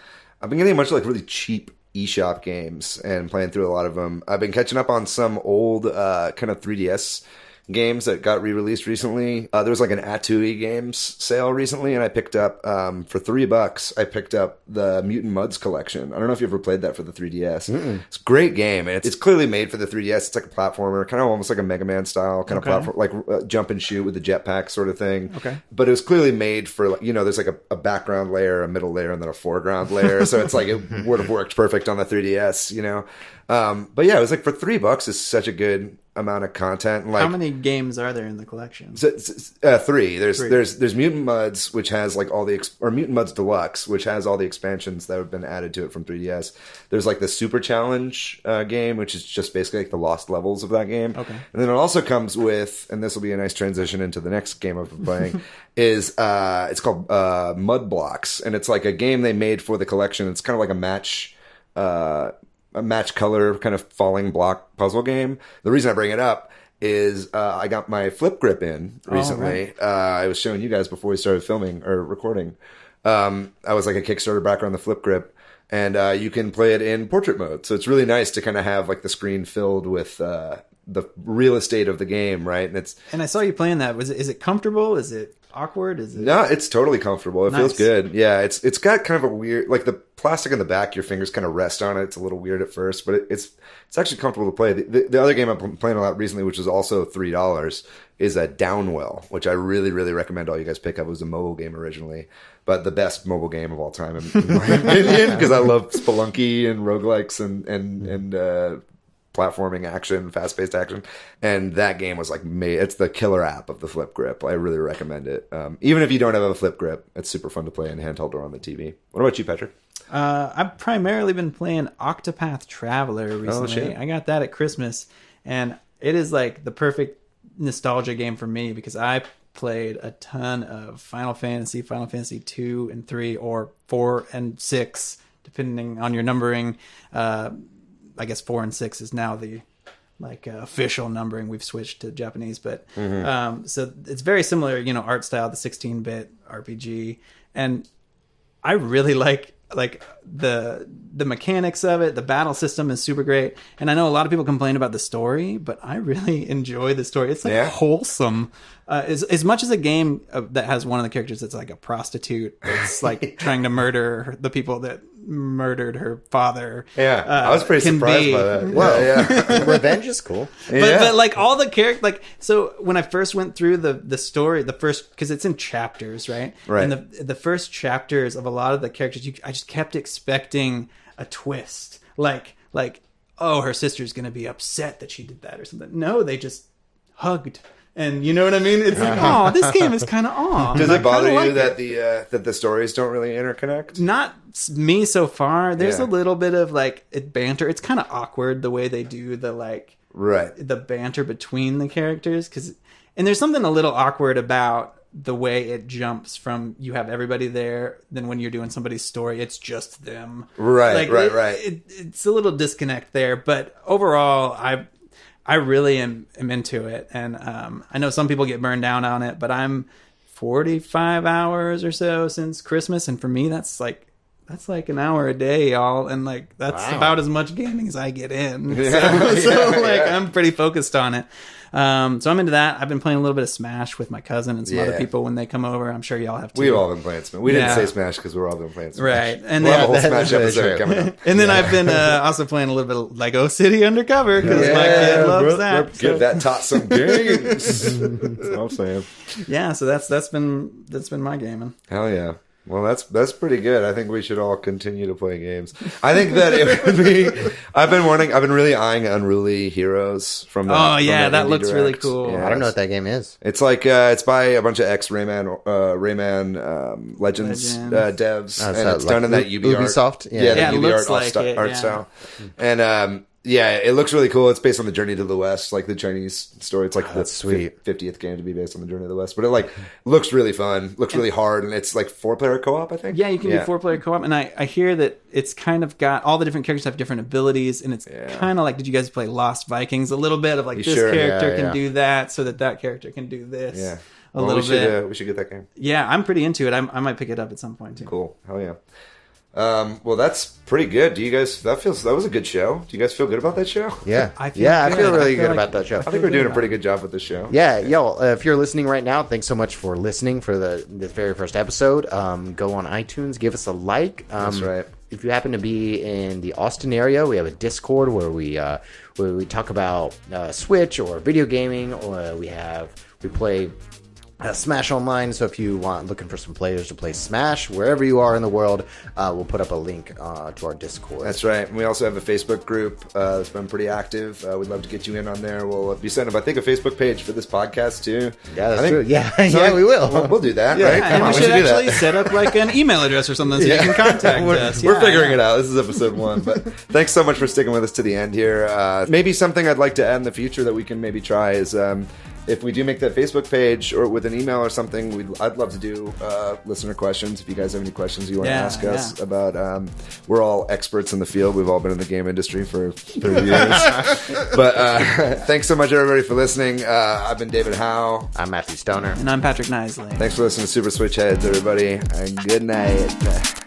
I've been getting a bunch of like really cheap eShop games and playing through a lot of them. I've been catching up on some old kind of 3DS games that got re-released recently. There was like an Atui Games sale recently, and I picked up for $3. I picked up the Mutant Mudds collection. I don't know if you ever played that for the 3DS. It's a great game, and it's clearly made for the 3DS. It's like a platformer, kind of almost like a Mega Man style kind of platform, like jump and shoot with the jetpack sort of thing. Okay, but it was clearly made for, like, you know, there's like a background layer, a middle layer, and then a foreground layer. So it's like it would have worked perfect on the 3DS, you know. But yeah, it was like for $3 is such a good amount of content. Like, how many games are there in the collection? 3. There's Mutant Mudds, which has like all the or Mutant Mudds Deluxe, which has all the expansions that have been added to it from 3DS. There's like the Super Challenge game, which is just basically like the lost levels of that game. Okay. And then it also comes with, and this will be a nice transition into the next game I've been playing, is it's called Mud Blocks, and it's like a game they made for the collection. It's kind of like a match color kind of falling block puzzle game. The reason I bring it up is I got my flip grip in recently. Oh, right. I was showing you guys before we started filming or recording. I was like a Kickstarter backer on the flip grip, and you can play it in portrait mode. So it's really nice to kind of have like the screen filled with the real estate of the game, right? And I saw you playing that. Is it comfortable? Is it awkward? Is it? No, it's totally comfortable. It Nice. feels good. Yeah, it's got kind of a weird, like the plastic in the back, your fingers kind of rest on it. It's a little weird at first, but it's actually comfortable to play. The other game I'm playing a lot recently, which is also $3, is a Downwell, which I really, really recommend all you guys pick up. It was a mobile game originally, but the best mobile game of all time, in my opinion, because I love Spelunky and roguelikes and platforming action, fast-paced action, and that game was like it's the killer app of the flip grip. I really recommend it. Even if you don't have a flip grip, it's super fun to play in handheld or on the TV. What about you, Patrick? I've primarily been playing Octopus Traveler recently. Oh, shit. I got that at Christmas, and it is like the perfect nostalgia game for me because I played a ton of Final Fantasy 2 and 3, or 4 and 6, depending on your numbering. I guess 4 and 6 is now the official numbering. We've switched to Japanese, but so it's very similar, you know, art style, the 16-bit RPG, and I really like the mechanics of it. The battle system is super great, and I know a lot of people complain about the story, but I really enjoy the story. It's like wholesome. As much as a game that has one of the characters that's like a prostitute that's like trying to murder the people that murdered her father. Yeah, I was pretty surprised by that. Well, yeah. Revenge is cool. But like all the characters, like, so when I first went through the story, the first, because it's in chapters, right? Right. And the first chapters of a lot of the characters, I just kept expecting a twist, like oh, her sister's gonna be upset that she did that or something. No, they just hugged. And you know what I mean? It's like, oh, this game is kind of aw. Does it bother you that that the stories don't really interconnect? Not me so far. There's Yeah. a little bit of like banter. It's kind of awkward the way they do the Right. the banter between the characters, and there's something a little awkward about the way it jumps from you have everybody there, then when you're doing somebody's story, it's just them. Right. It's a little disconnect there, but overall, I really am into it, and I know some people get burned down on it, but I'm 45 hours or so since Christmas, and for me, that's like an hour a day, y'all, and like that's about as much gaming as I get in. I'm pretty focused on it. So I'm into that. I've been playing a little bit of Smash with my cousin and some other people when they come over. I'm sure y'all have too. We've all been playing Smash. We didn't say Smash because we're all been playing Smash. Right. And we'll then have a whole Smash episode coming up. And then I've been also playing a little bit of Lego City Undercover because my kid loves that. Give that tot some games. That's what I'm saying. Yeah, so that's been my gaming. Hell yeah. Well, that's pretty good. I think we should all continue to play games. I think that it would be. I've been really eyeing Unruly Heroes from the. Oh yeah, that looks Direct. Really cool. Yeah, I don't know what that game is. It's like it's by a bunch of ex Rayman Legends devs, and it's done in that Ubisoft. The Ubi art style, and yeah, it looks really cool. It's based on the Journey to the West, like the Chinese story. It's like the sweet 50th game to be based on the Journey to the West. But it looks really fun, looks really hard, and it's like 4-player co-op, I think. Yeah, you can do 4-player co-op, and I hear that it's kind of got all the different characters have different abilities, and it's kind of like, did you guys play Lost Vikings? A little bit of like this character can do that, so that character can do this. Yeah, a little bit. We should get that game. Yeah, I'm pretty into it. I might pick it up at some point too. Cool, hell yeah. Well, that's pretty good. Do you guys? That was a good show. Do you guys feel good about that show? Yeah, I feel really good about that show. I think we're doing a pretty good job with this show. Yeah, if you're listening right now, thanks so much for listening for this very first episode. Go on iTunes, give us a like. That's right. If you happen to be in the Austin area, we have a Discord where we talk about Switch or video gaming, or we play Smash Online. So if you looking for some players to play Smash wherever you are in the world, we'll put up a link to our Discord. That's right. And we also have a Facebook group that's been pretty active. We'd love to get you in on there. We'll be setting up, I think, a Facebook page for this podcast too. Yeah, that's true. Yeah, we will. We'll do that. Right? And we should actually set up like an email address or something so you can contact us. We're figuring it out. This is episode 1, but thanks so much for sticking with us to the end here. Maybe something I'd like to add in the future that we can maybe try is. If we do make that Facebook page or with an email or something, I'd love to do listener questions. If you guys have any questions you want to ask us about, we're all experts in the field. We've all been in the game industry for 30 years. But thanks so much, everybody, for listening. I've been David Howe. I'm Matthew Stoner. And I'm Patrick Nisley. Thanks for listening to Super Switch Heads, everybody. And good night.